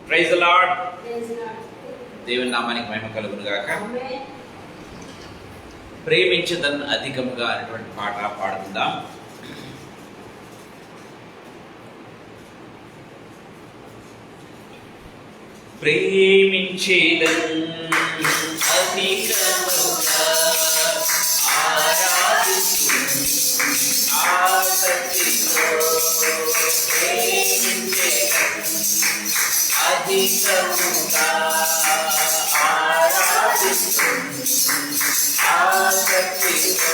Praise the Lord. దేవుని నామానికి మహిమ కలుగును గాక. ప్రేమించదన్ అధికముగా అనేటువంటి పాట పాడుకుందాం. ప్రేమించేదన్ అధికముగా ఆసక్తితో అధికముగా ఆసక్తితో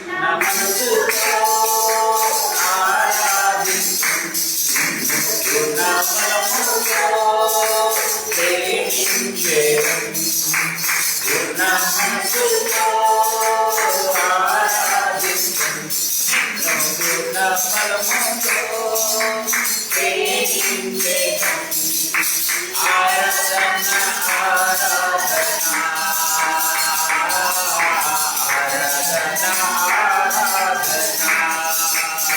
నా మనసుతో ఆరాధించు నా బలముతో ప్రేమించేదన్ నా మనసుతో ఆరాధించు నా బలముతో ప్రేమించేదన్ ఆరాధన ఆరాధన ఆరాధన ఆరాధన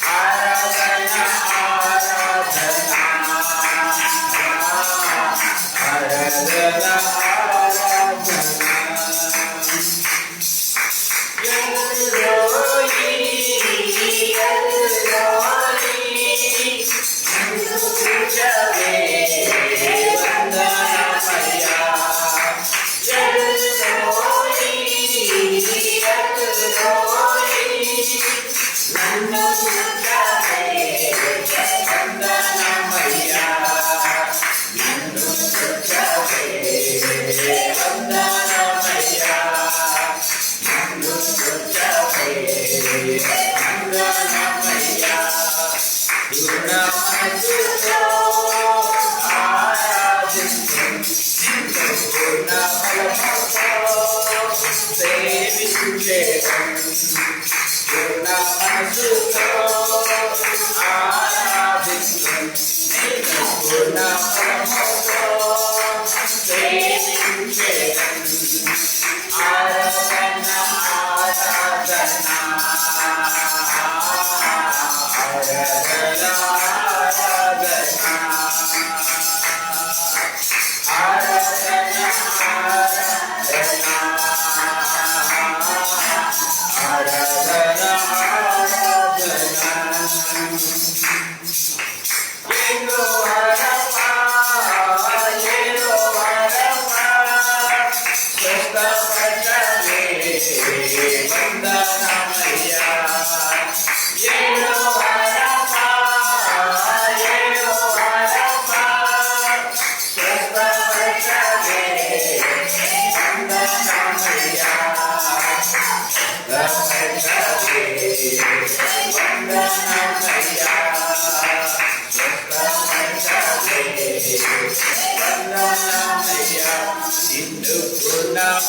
ఆరాధన Now,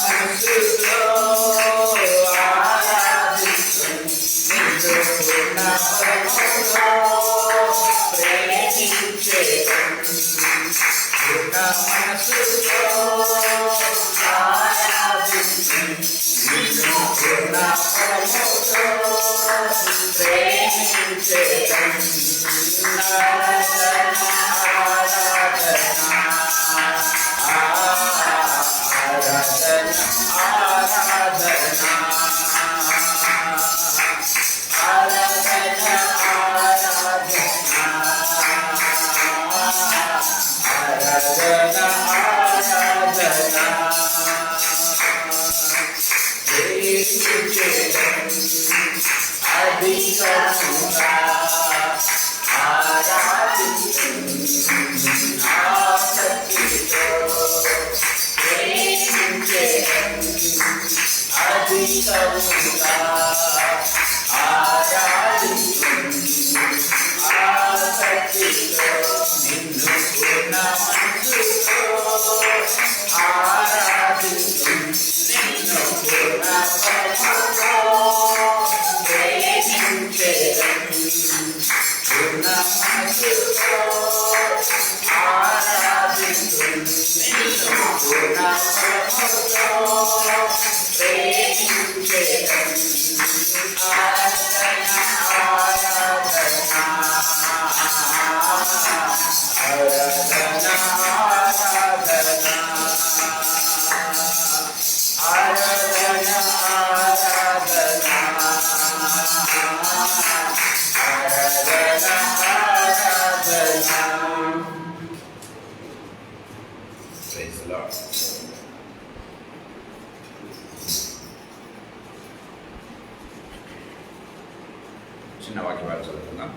చిన్న వాక్యాలు చదువుకుందాం.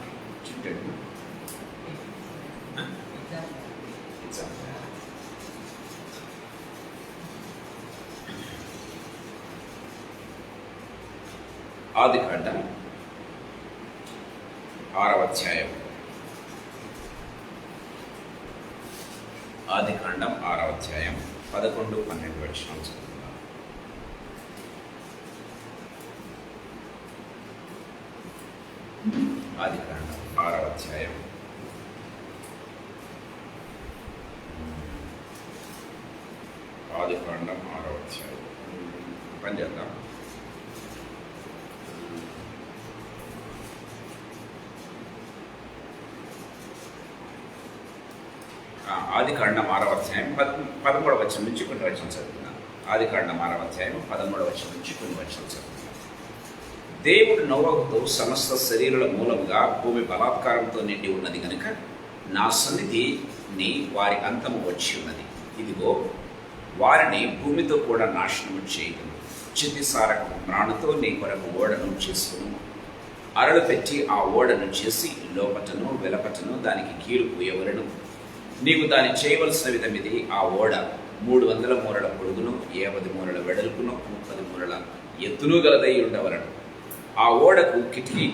ఆదికాండం 6వ అధ్యాయం. ఆదికాండం 6వ అధ్యాయం 11-12 వచనాలు చదువుకుందాం. ఆదికాండం 6వ అధ్యాయం 6వ అధ్యాయం పని చేద్దాం. ఆదికాండం 6వ అధ్యాయం 13వ వచనం నుంచి కొన్ని వచనం చదువుతున్నాను. ఆదికాండం 6వ అధ్యాయం 13వ వచనం నుంచి కొన్ని వచనం చదువుతున్నాను. దేవుడు నోవహుతో సమస్త శరీరుల మూలముగా భూమి బలాత్కారంతో నిండి ఉన్నది కనుక నా సన్నిధిని వారి అంతము వచ్చి ఉన్నది. ఇదిగో వారిని భూమితో కూడా నాశనము చేయదు. చితిసారకము మ్రాణుతో నీ కొరకు ఓడను చేసుకును. అరలు పెట్టి ఆ ఓడను చేసి లోపటను వెలపటను దానికి కీలు పూయవలను. నీవు దాన్ని చేయవలసిన విధమిది. ఆ ఓడ 300 మూరల పొడుగును, 50 మూరల వెడల్పును, 30 మూరల ఎత్తును గలదై ఉండవలను. ఆ ఓడకు కిటికీ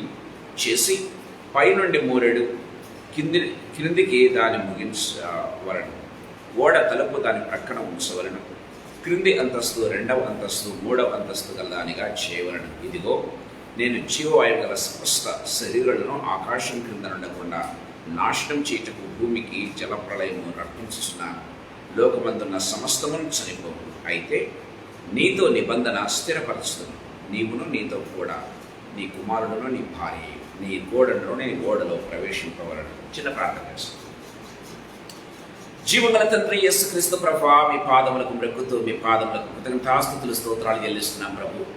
చేసి పైనుండి మూరెడు క్రిందికి దాన్ని ముగించవలను. ఓడ తలుపు దాని ప్రక్కన ఉంచవలను. క్రింది అంతస్తు 2వ అంతస్తు 3వ అంతస్తు గలదానిగా చేయవలను. ఇదిగో నేను జీవవాయువు గల సమస్త శరీరాలను ఆకాశం క్రింద ఉండకుండా నాశనం చేయటకు భూమికి జలప్రళయము రప్పించుచున్నాను. లోకమందున్న సమస్తమును చనిపోవు. అయితే నీతో నిబంధన స్థిరపరచును. నీవును నీతో కూడా నీ కుమారుడును నీ భార్య నీ గోడను నీ ఓడలో ప్రవేశింపవలను. చిన్న ప్రార్థన చేస్తాను. జీవగల తండ్రి యేసుక్రీస్తు ప్రభువా, మీ పాదములకు మ్రొక్కుతూ మీ పాదములకు కృతజ్ఞతాస్తుతులు స్తోత్రాలు చెల్లిస్తున్నాం ప్రభు.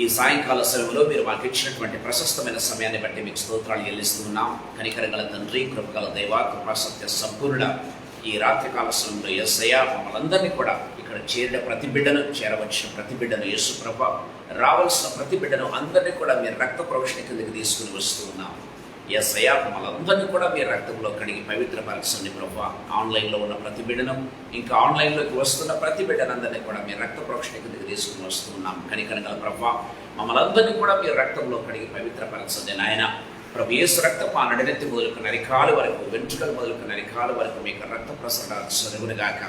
ఈ సాయంకాల సెలవులో మీరు మాకు ఇచ్చినటువంటి ప్రశస్తమైన సమయాన్ని బట్టి మీకు స్తోత్రాలు చెల్లిస్తున్నాం. కనికరగల తండ్రి, కృపగల దైవ, కృపా సత్య సంపూర్ణ ఈ రాత్రికాల సమయంలో యేసయ్య మమ్మల్ందరినీ కూడా ఇక్కడ చేరిన ప్రతి బిడ్డను, చేరవచ్చిన ప్రతి బిడ్డను, యేసు ప్రభ రావాల్సిన ప్రతి బిడ్డను అందరినీ కూడా మీరు రక్త ప్రోక్షణ కిందకి తీసుకుని వస్తూ ఉన్నాం. యేసయ్య మమ్మల్ందరినీ కూడా మీరు రక్తంలో కడిగి పవిత్రపరచండి ప్రభా. ఆన్లైన్లో ఉన్న ప్రతి బిడ్డను, ఇంకా ఆన్లైన్లోకి వస్తున్న ప్రతి బిడ్డనందరినీ కూడా మీరు రక్త ప్రోక్షణ కిందకి తీసుకుని వస్తూ ఉన్నాం. కనికరగల ప్రభా, మమ్మల్ందరినీ కూడా మీరు రక్తంలో కడిగి పవిత్రపరచండి నాయన. ప్రభు యేసు రక్తపు ఆ నడినెత్తి మొదలుకు నరికాలు వరకు, వెంట్రుకలు మొదలుకు నరికాలు వరకు మీకు రక్త ప్రసరణ చదువునుగాక.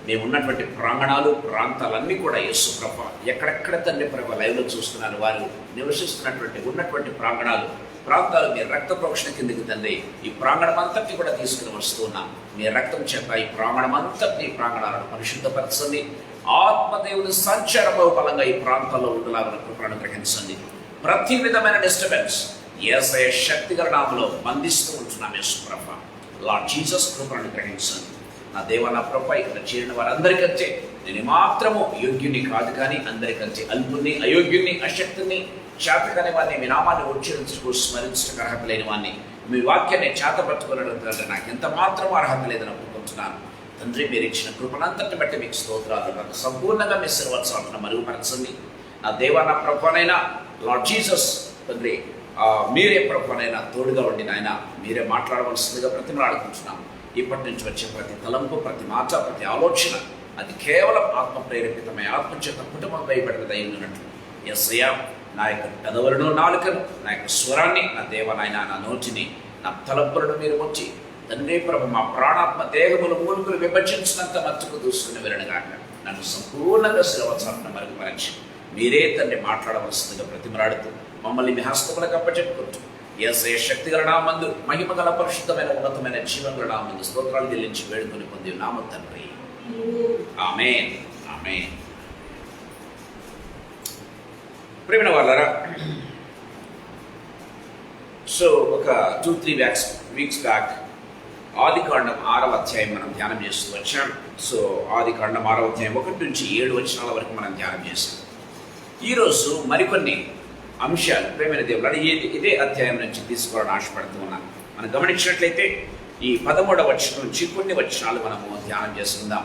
మేము ఉన్నటువంటి ప్రాంగణాలు, ప్రాంతాలన్నీ కూడా యేసు ప్రభ ఎక్కడెక్కడ తండ్రి ప్రభ లైవ్లో చూస్తున్నారు వారు నివసిస్తున్నటువంటి ఉన్నటువంటి ప్రాంతాలు మీ రక్త ప్రోక్షణ కిందకి తండ్రి ఈ ప్రాంగణం అంతటి కూడా తీసుకుని వస్తున్నాం. మీ రక్తం చేత ఈ ప్రాంగణం అంతటి ప్రాంగణాలను పరిశుద్ధపరచండి. ఆత్మదేవుని సంచారము బలంగా ఈ ప్రాంతాల్లో ఉండేలాగా కృపను గ్రహించండి. ప్రతి విధమైన డిస్టర్బెన్స్, యేసయ్య శక్తిగల నామములో బంధిస్తూ ఉంటున్నాం. యేసుప్రభ లార్డ్ జీసస్ కృపను గ్రహించండి. నా దేవ నా ప్రభ ఇక్కడ చేరిన వారందరికంటే నేను మాత్రము యోగ్యుని కాదు, కానీ అందరికంటే అల్పుని, అయోగ్యుని, అశక్తుని, చేతకాని వారిని మీ నామాన్ని ఉచ్చరించుకు స్మరించడానికి అర్హత లేని వాడిని, మీ వాక్యాన్ని చేతపట్టుకున్నట్టు నాకు ఎంత మాత్రం అర్హత లేదని ఒప్పుకుంటున్నాను. తండ్రి, మీరు ఇచ్చిన కృపనంతటిని బట్టి మీకు స్తోత్రాలు. నాకు సంపూర్ణంగా మీ శిరవత్సాలను మరుగుపరచండి. నా దేవ నా ప్రభువనైనా లార్డ్ జీసస్ తండ్రి, మీరే ప్రభువనైనా తోడుగా ఉండి నాయన మీరే మాట్లాడవలసిందిగా బ్రతిమలాడుకుంటున్నాను. ఇప్పటి నుంచి వచ్చే ప్రతి తలంపు, ప్రతి మాట, ప్రతి ఆలోచన అది కేవలం ఆత్మ ప్రేరేపితమై ఆత్మచేత కుటుంబం భయపడినది అయినట్లు యేసయ్యా నా యొక్క పెదవులను, నాలుకను, నా యొక్క స్వరాన్ని, నా దేవ నాయన నా నోటిని, నా తలంపులను మీరు వచ్చి తండ్రి ప్రభు మా ప్రాణాత్మ దేహములు మూలుగులు విభజించినంత మత్తుకు దూసుకుని వెళ్ళనుగాక నన్ను సంపూర్ణంగా శిరవత్సాలను మరుగుపరచి మీరే తండ్రి మాట్లాడవలసిందిగా బ్రతిమలాడుతూ మమ్మల్ని మీ హస్తములకు అప్పచెప్పుకుంటూ యేసయ్య శక్తిగల నామందు, మహిమగల పరిశుద్ధమైన ఉన్నతమైన జీవగల నామందు స్తోత్రాలు చెల్లించి వేడుకొని పొంది నామ తండ్రి. ఆమేన్, ఆమేన్. ప్రియమైన వాళ్ళారా, సో ఒక 2-3 వీక్స్ బ్యాక్ ఆదికాండం 6వ అధ్యాయం మనం ధ్యానం చేస్తూ వచ్చాం. సో ఆదికాండం 6వ అధ్యాయం 1 నుంచి 7 వచనాల వరకు మనం ధ్యానం చేస్తాం. ఈరోజు మరికొన్ని అంశాలు ప్రేమైన దేవుడు ఇదే అధ్యాయం నుంచి తీసుకోవాలని ఆశపడుతూ ఉన్నాను. మనం గమనించినట్లయితే ఈ 13వ వచనం నుంచి కొన్ని వచనాలు మనము ధ్యానం చేసుకుందాం.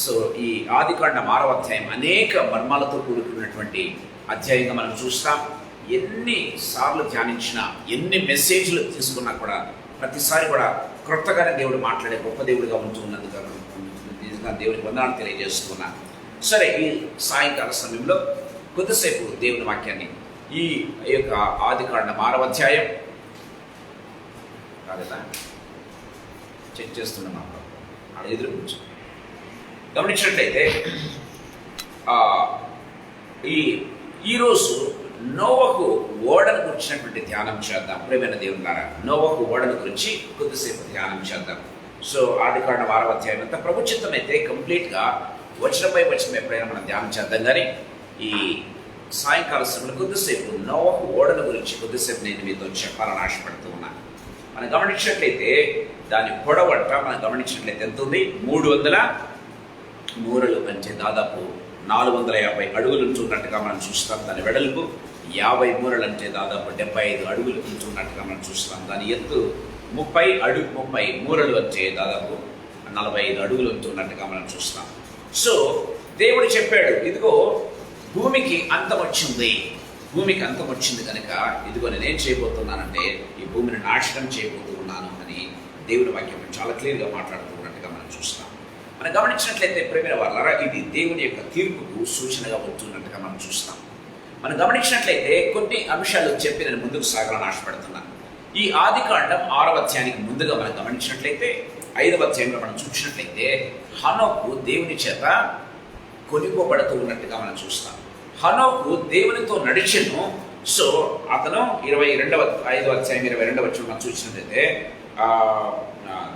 సో ఈ ఆదికాండం 6వ అధ్యాయం అనేక మర్మాలతో కూడుకున్నటువంటి అధ్యాయంగా మనం చూస్తాం. ఎన్ని సార్లు ధ్యానించినా, ఎన్ని మెసేజ్లు తీసుకున్నా కూడా ప్రతిసారి కూడా క్రొత్తగానే దేవుడు మాట్లాడే గొప్ప దేవుడిగా ఉంటున్నందుకు నిజంగా దేవుడికి వందనాలు తెలియజేస్తున్నాను. సరే, ఈ సాయంకాల సమయంలో కొద్దిసేపు దేవుని వాక్యాన్ని ఈ యొక్క ఆదికాండం 6వ అధ్యాయం కాదా చెక్ చేస్తున్నాం. అక్కడ ఎదురు కూర్చో గమనించినట్లయితే ఈరోజు నోవహు ఓడను గురించినటువంటి ధ్యానం చేద్దాం. ప్రియమైన దేవులారా, నోవహు ఓడను గురించి కొద్దిసేపు ధ్యానం చేద్దాం. సో ఆదికాండం 6వ అధ్యాయం అంతా ప్రభు చిత్తమైతే కంప్లీట్గా వచనంపై వచనం ఎప్పుడైనా మనం ధ్యానం చేద్దాం. కానీ ఈ సాయంకాల సమయంలో కొద్దిసేపు నోవహు ఓడను గురించి కొద్దిసేపు నేను మీతో చెప్పాలని ఆశపడుతూ ఉన్నాను. మనం గమనించినట్లయితే దాని పొడవంట మనం గమనించినట్లయితే ఎంత ఉంది? 300 మూరలు, అంటే దాదాపు 450 అడుగులు ఉంటున్నట్టుగా మనం చూస్తాం. దాని వెడల్పు 50 మూరలు, అంటే దాదాపు 75 అడుగులు ఉంటున్నట్టుగా మనం చూస్తాం. దాని ఎత్తు 30 మూరలు, అంటే దాదాపు 45 అడుగులు ఉంటున్నట్టుగా మనం చూస్తాం. సో దేవుడు చెప్పాడు, ఇదిగో భూమికి అంతం వచ్చింది, భూమికి అంతం వచ్చింది కనుక ఇదిగో నేనేం చేయబోతున్నానంటే ఈ భూమిని నాశనం చేయబోతున్నాను అని దేవుడి వాక్యం చాలా క్లియర్గా మాట్లాడుతున్నట్టుగా మనం చూస్తాం. మనం గమనించినట్లయితే ప్రేమైన వాళ్ళారా, ఇది దేవుని యొక్క తీర్పుకు సూచనగా ఉంటున్నట్టుగా మనం చూస్తాం. మనం గమనించినట్లయితే కొన్ని అంశాలు చెప్పి నేను ముందుకు సాగాలని ఆశపడుతున్నాను. ఈ ఆదికాండం 6వ అధ్యాయానికి ముందుగా మనం గమనించినట్లయితే 5వ అధ్యాయంలో మనం చూసినట్లయితే హనోకు దేవుని చేత కొనిపోబడుతూ ఉన్నట్టుగా మనం చూస్తాం. హనోకు దేవునితో నడిచెను. సో అతను 5వ అధ్యాయం 22వ వచనం మనం చూసినట్లయితే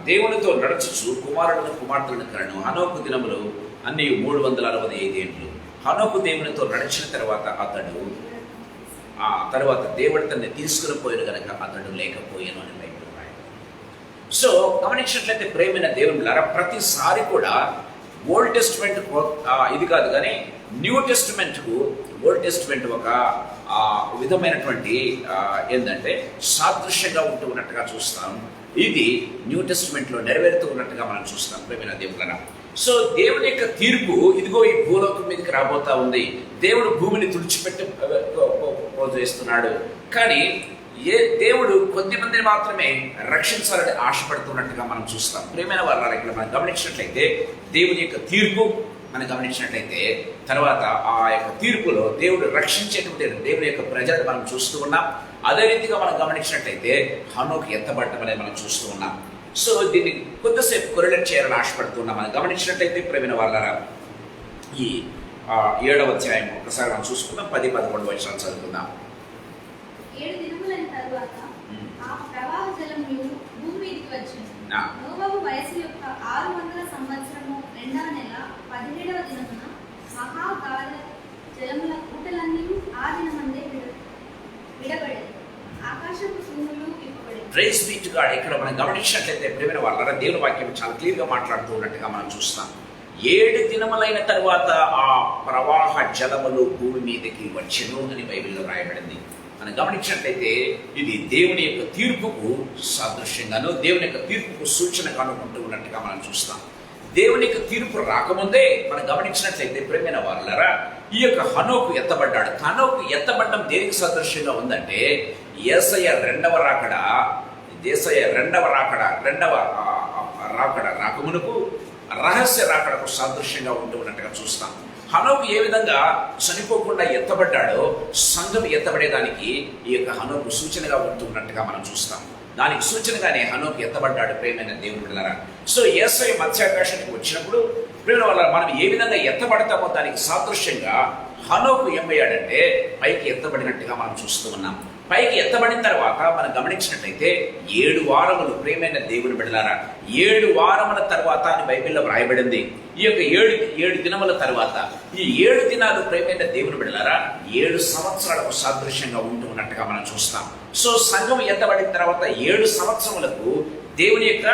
దేవునితో నడుచుచు కుమారులను కుమార్తెలను కనెను. హనోకు దినములు అన్ని 365 ఏండ్లు. హనోకు దేవునితో నడిచిన తర్వాత దేవుడు తనని తీసుకుని పోయిన కనుక అతడు లేకపోయాను అని బైబిల్ రాయను. సో గమనించినట్లయితే ప్రేమైన దేవునిలారా, ప్రతిసారి కూడా ఓల్డ్ టెస్టిమెంట్ ఇది కాదు, కానీ న్యూ టెస్టిమెంట్కు ఓల్డ్ టెస్టిమెంట్ ఒక విధమైనటువంటి ఏంటంటే సాదృశ్యంగా ఉంటూ ఉన్నట్టుగా చూస్తాం. ఇది న్యూ టెస్టిమెంట్లో నెరవేరుతూ ఉన్నట్టుగా మనం చూస్తాం ప్రేమైన దేవులరా. సో దేవుని యొక్క తీర్పు ఇదిగో ఈ భూలోకం మీదకి రాబోతా ఉంది. దేవుడు భూమిని తుడిచిపెట్టి పోజేస్తున్నాడు. కానీ దేవుడు కొద్దిమందిని మాత్రమే రక్షించాలని ఆశపడుతున్నట్టుగా మనం చూస్తాం. ప్రియమైన వాళ్ళ ఇక్కడ మనం గమనించినట్లయితే దేవుని యొక్క తీర్పు మనం గమనించినట్లయితే తర్వాత ఆ యొక్క తీర్పులో దేవుడు రక్షించేటువంటి దేవుని యొక్క ప్రజలను మనం చూస్తూ ఉన్నాం. అదే రీతిగా మనం గమనించినట్లయితే హనోకు ఎత్తబడ్డమనేది మనం చూస్తూ ఉన్నాం. సో దీన్ని కొద్దిసేపు కొరిలేట్ చేయాలని ఆశపడుతున్నాం. మనం గమనించినట్లయితే ప్రేమైన వాళ్ళారా, ఈ 7వ అధ్యాయం ఒకసారి మనం చూసుకుందాం. 10-11 వచనాలు చదువుకుందాం. 7 దినములైన తరువాత ఆ ప్రవాహ జలం భూమి మీదకి వచ్చింది. నోవహు వయసు యొక్క 600 సంవత్సరము 2వ నెల 17వ దినమున మహాగాధ జలముల ఊటలన్నీ ఆ దినమందే విడబడేది. ఆకాశ ప్రైజ్ బీ టు గాడ్. ఇక్కడ మనం గమనించినట్లయితే ప్రియమైన వాళ్ళ దేవుని వాక్యం చాలా క్లియర్గా మాట్లాడుతూ ఉన్నట్టుగా మనం చూస్తాం. 7 దినములైన తర్వాత ఆ ప్రవాహ జలములు భూమి మీదకి వచ్చెను అని బైబిల్లో రాయబడింది. మనం గమనించినట్లయితే ఇది దేవుని యొక్క తీర్పుకు సాదృశ్యంగాను, దేవుని యొక్క తీర్పుకు సూచనగాను ఉంటూ ఉన్నట్టుగా మనం చూస్తాం. దేవుని యొక్క తీర్పు రాకముందే మనం గమనించినట్లయితే ప్రియమైన వాళ్ళరా, ఈ యొక్క హనోకు ఎత్తబడ్డాడు. హనోకు ఎత్తబడ్డం దేనికి సదృశ్యంగా ఉందంటే యేసయ్య రెండవ రాకడ రాకమునకు రహస్య రాకడకు సాదృశ్యంగా ఉంటూ ఉన్నట్టుగా చూస్తాం. హనోకు ఏ విధంగా చనిపోకుండా ఎత్తబడ్డాడో సంఘం ఎత్తబడేదానికి ఈ యొక్క హనోకు సూచనగా ఉంటూ ఉన్నట్టుగా మనం చూస్తాం. దానికి సూచనగానే హనోకు ఎత్తబడ్డాడు ప్రియమైన దేవుని బిడ్డలారా. సో యేసయ్య మధ్యాకాశానికి వచ్చినప్పుడు ప్రియమైన వాళ్ళ మనం ఏ విధంగా ఎత్తబడతామో దానికి సాదృశ్యంగా హనోకు ఏమయ్యాడంటే పైకి ఎత్తబడినట్టుగా మనం చూస్తూ ఉన్నాం. పైకి ఎత్తబడిన తర్వాత మనం గమనించినట్లయితే 7 వారములు ప్రియమైన దేవుని బిడ్డలారా, 7 వారముల తర్వాత అని బైబిల్లో వ్రాయబడింది. ఈ యొక్క 7 దినముల తర్వాత, ఈ 7 దినాలు ప్రియమైన దేవుని బిడ్డలారా 7 సంవత్సరాలకు సాదృశ్యంగా ఉంటూ ఉన్నట్టుగా మనం చూస్తాం. సో సంఘం ఎత్తబడిన తర్వాత 7 సంవత్సరములకు దేవుని యొక్క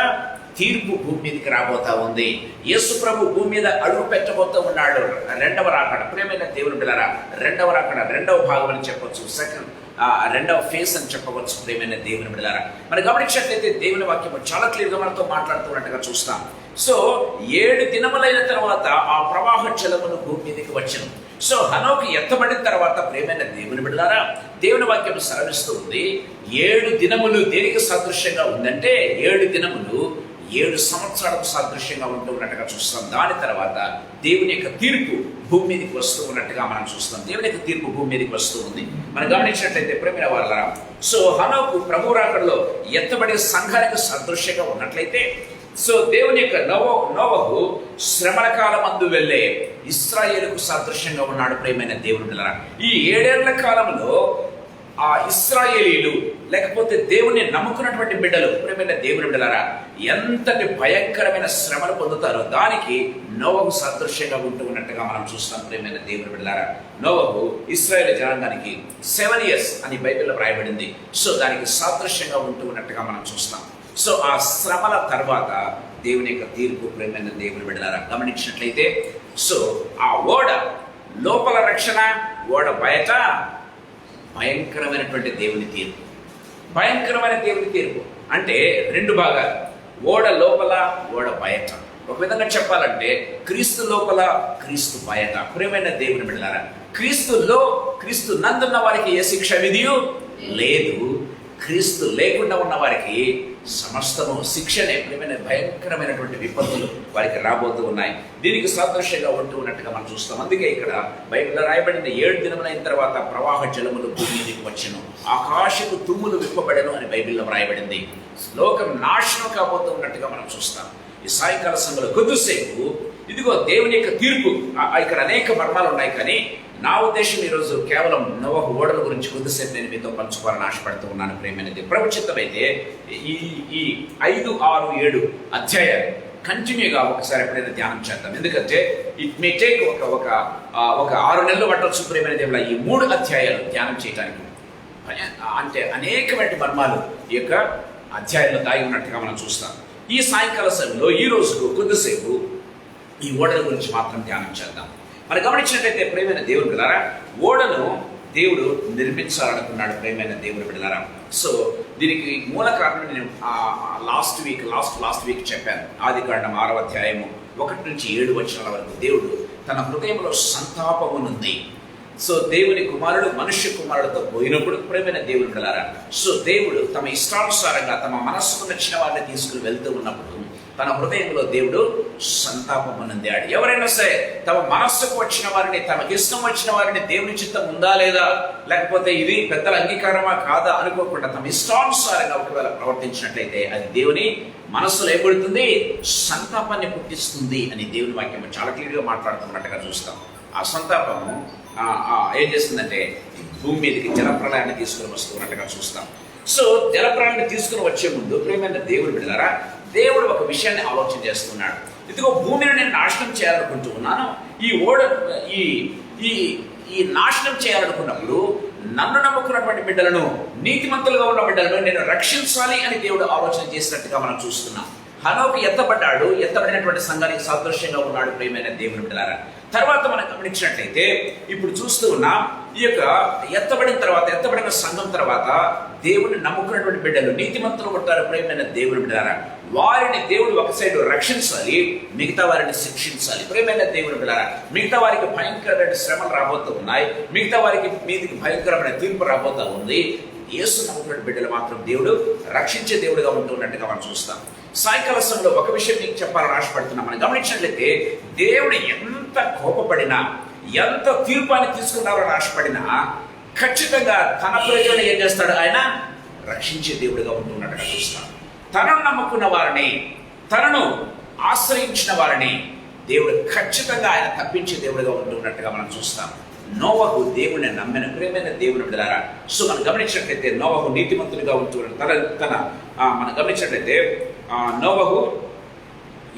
తీర్పు భూమి మీదకి రాబోతా ఉంది. యేసు ప్రభు భూమి మీద అడుగు పెట్టబోతూ ఉన్నాడు. రెండవ రాకడ ప్రియమైన దేవుని బిడ్డలారా, రెండవ రాకడ రెండవ భాగం అని చెప్పొచ్చు, రెండవ ఫేస్ అని చెప్పవచ్చు ప్రియమైన దేవుని బిడ్డలారా. మనం గమనించినట్లయితే దేవుని వాక్యం చాలా క్లియర్గా మనతో మాట్లాడుతున్నట్టుగా చూస్తాం. సో 7 దినములైన తర్వాత ఆ ప్రవాహ జలమును భూమి మీదకి వచ్చను. సో హనోకు ఎత్తబడిన తర్వాత ప్రియమైన దేవుని బిడ్డలారా దేవుని వాక్యం సెలవిస్తూ ఉంది 7 దినములు దేనికి సాదృశ్యంగా ఉందంటే 7 దినములు 7 సంవత్సరాలకు సాదృశ్యంగా ఉంటూ ఉన్నట్టుగా చూస్తాం. దాని తర్వాత దేవుని యొక్క తీర్పు భూమి మీదకి వస్తూ ఉన్నట్టుగా మనం చూస్తాం. దేవుని యొక్క తీర్పు భూమి మీదకి వస్తూ ఉంది. మనం గమనించినట్లయితే ప్రేమైన వాళ్ళరా, సో హనోకు ప్రభు రాకడలో ఎత్తబడే సంఘానికి సాదృశ్యంగా ఉన్నట్లయితే, సో దేవుని యొక్క నోవహు శ్రమల కాలం అందు వెళ్ళే ఇశ్రాయేలుకు సాదృశ్యంగా ఉన్నాడు ప్రేమైన దేవుని బిడ్డలారా. ఈ 7 ఏళ్ల కాలంలో ఆ ఇశ్రాయేలీలు లేకపోతే దేవుని నమ్ముకున్నటువంటి బిడ్డలు ప్రియమైన దేవుని బిడ్డలారా ఎంతటి భయంకరమైన శ్రమలు పొందుతారో దానికి నోవహు సాదృశ్యంగా ఉంటూ ఉన్నట్టుగా మనం చూస్తాం ప్రియమైన దేవుని బిడ్డలారా. నోవహు ఇశ్రాయేలు జనాంగానికి 7 years అని బైబిల్లో రాయబడింది. సో దానికి సాదృశ్యంగా ఉంటూ ఉన్నట్టుగా మనం చూస్తాం. సో ఆ శ్రమల తర్వాత దేవుని యొక్క తీర్పు ప్రియమైన దేవుని బిడ్డలారా గమనించినట్లయితే, సో ఆ ఓడ లోపల రక్షణ, ఓడ బయట భయంకరమైనటువంటి దేవుని తీర్పు. భయంకరమైన దేవుని తీర్పు అంటే 2 భాగాలు, ఓడ లోపల, ఓడ బయట. ఒక విధంగా చెప్పాలంటే క్రీస్తు లోపల, క్రీస్తు బయట. ప్రియమైన దేవుని బిడ్డలారా, క్రీస్తు నందున్న వారికి ఏ శిక్ష విధియు లేదు, క్రీస్తు లేకుండా ఉన్న వారికి సమస్తము శిక్షనే. ప్రియమైన భయంకరమైనటువంటి విపత్తులు వారికి రాబోతూ ఉన్నాయి. దీనికి సాదృశ్యంగా ఉంటూ ఉన్నట్టుగా మనం చూస్తాం. అందుకే ఇక్కడ బైబిల్లో రాయబడింది 7 దినములైన తర్వాత ప్రవాహ జలములు భూమి మీదకి వచ్చెను, ఆకాశపు తుమ్ములు విప్పబడెను అని బైబిల్లో రాయబడింది. లోకం నాశనం కాబోతూ ఉన్నట్టుగా మనం చూస్తాం. ఈ సాయంకాల సమయంలో కొద్దిసేపు ఇదిగో దేవుని యొక్క తీర్పు, ఇక్కడ అనేక మర్మాలు ఉన్నాయి. కానీ నా ఉద్దేశం ఈరోజు కేవలం నోవహు ఓడల గురించి కొద్దిసేపు నేను మీతో పంచుకోవాలని ఆశపడుతూ ఉన్నాను ప్రేమైనది. ప్రభుచిత్తమైతే ఈ 5, 6, 7 అధ్యాయాలు కంటిన్యూగా ఒకసారి ఎప్పుడైనా ధ్యానం చేద్దాం. ఎందుకంటే ఇట్ మే టేక్ ఒక 6 నెలలు పట్టవచ్చు ప్రేమైన దేవుళ్ళ ఈ 3 అధ్యాయాలు ధ్యానం చేయడానికి. అంటే అనేకమైన మర్మాలు ఈ యొక్క అధ్యాయంలో దాగి ఉన్నట్టుగా మనం చూస్తాం. ఈ సాయంకాల సమయంలో ఈ రోజుకు కొద్దిసేపు ఈ ఓడల గురించి మాత్రం ధ్యానం చేద్దాం. మరి గమనించినట్లయితే ప్రియమైన దేవుని బిడ్డలారా, ఓడను దేవుడు నిర్మించాలనుకున్నాడు ప్రియమైన దేవుని బిడ్డలారా. సో దీనికి మూల కారణం నేను లాస్ట్ వీక్ చెప్పాను. ఆదికాండం 6వ అధ్యాయము 1 నుంచి 7 వచనాల వరకు దేవుడు తన హృదయంలో సంతాపమునుంది. సో దేవుని కుమారుడు మనుష్య కుమారుడితో పోయినప్పుడు ప్రియమైన దేవుని బిడ్డలారా, సో దేవుడు తమ ఇష్టానుసారంగా తమ మనస్సుకు నచ్చిన వారిని తీసుకుని వెళ్తూ ఉన్నప్పుడు తన హృదయంలో దేవుడు సంతాపమునందాడు. ఎవరైనా సరే తమ మనస్సుకు వచ్చిన వారిని, తమకి ఇష్టం వచ్చిన వారిని దేవుని చిత్తం ఉందా లేదా, లేకపోతే ఇది పెద్దల అంగీకారమా కాదా అనుకోకుండా తమ ఇష్టానుసారంగా ఒకవేళ ప్రవర్తించినట్లయితే అది దేవుని మనస్సులో ఏర్పడుతుంది, సంతాపాన్ని పుట్టిస్తుంది అని దేవుని వాక్యం చాలా క్లియర్గా మాట్లాడుతున్నట్టుగా చూస్తాం. ఆ సంతాపము ఏం చేస్తుందంటే భూమి మీదకి జలప్రళయాన్ని తీసుకుని వస్తున్నట్టుగా చూస్తాం. సో జలప్రళయాన్ని తీసుకుని వచ్చే ముందు ప్రియమైన దేవుని బిడ్డలారా, దేవుడు ఒక విషయాన్ని ఆలోచన చేస్తున్నాడు. ఇదిగో భూమిని నేను నాశనం చేయాలనుకుంటూ ఉన్నాను. ఈ నాశనం చేయాలనుకున్నప్పుడు నన్ను నమ్ముకున్నటువంటి బిడ్డలను, నీతిమంతులుగా ఉన్న బిడ్డలను నేను రక్షించాలి అని దేవుడు ఆలోచన చేసినట్టుగా మనం చూస్తున్నాం. హనోకు ఎత్తబడ్డాడు, ఎత్తబడినటువంటి సంఘానికి సాదృశ్యంగా ఉన్నాడు ప్రియమైన దేవుని బిడ్డలారా. తర్వాత మనం గమనించినట్లయితే ఇప్పుడు చూస్తూ ఉన్నాం, ఈ యొక్క ఎత్తబడిన సంఘం తర్వాత దేవుని నమ్ముకున్నటువంటి బిడ్డలు నీతిమంతులు ఉంటారు ప్రియమైన దేవుని బిడ్డలారా. వారిని దేవుడు ఒక సైడ్ రక్షించాలి, మిగతా వారిని శిక్షించాలి ప్రియమైన దేవుని బిడ్డలారా. మిగతా వారికి భయంకరమైన శ్రమలు రాబోతూ ఉన్నాయి, మిగతా వారికి మీదికి భయంకరమైన తీర్పు రాబోతూ ఉంది. యేసు నమ్ముకున్న బిడ్డలు మాత్రం దేవుడు రక్షించే దేవుడుగా ఉంటున్నట్టుగా మనం చూస్తాం. సాయంకాల సమయంలో ఒక విషయం మీకు చెప్పాలని ఆశపడుతున్నాం. మనం గమనించినట్లయితే దేవుడు ఎంత కోపపడినా, ఎంత తీర్పాన్ని తీసుకున్నారని ఆశపడినా ఖచ్చితంగా తన ప్రజలను ఏం చేస్తాడు? ఆయన రక్షించే దేవుడిగా ఉంటున్నట్టుగా చూస్తాం. తనను నమ్ముకున్న వారిని, తనను ఆశ్రయించిన వారిని దేవుడు ఖచ్చితంగా ఆయన తప్పించే దేవుడిగా ఉంటున్నట్టుగా మనం చూస్తాం. నోవహు దేవుని నమ్మిన ప్రియమైన దేవుని బిడ్డలారా. సో మనం గమనించినట్లయితే నోవహు నీతిమంతునిగా ఉంటున్నాడు. మనం గమనించినట్లయితే నోవహు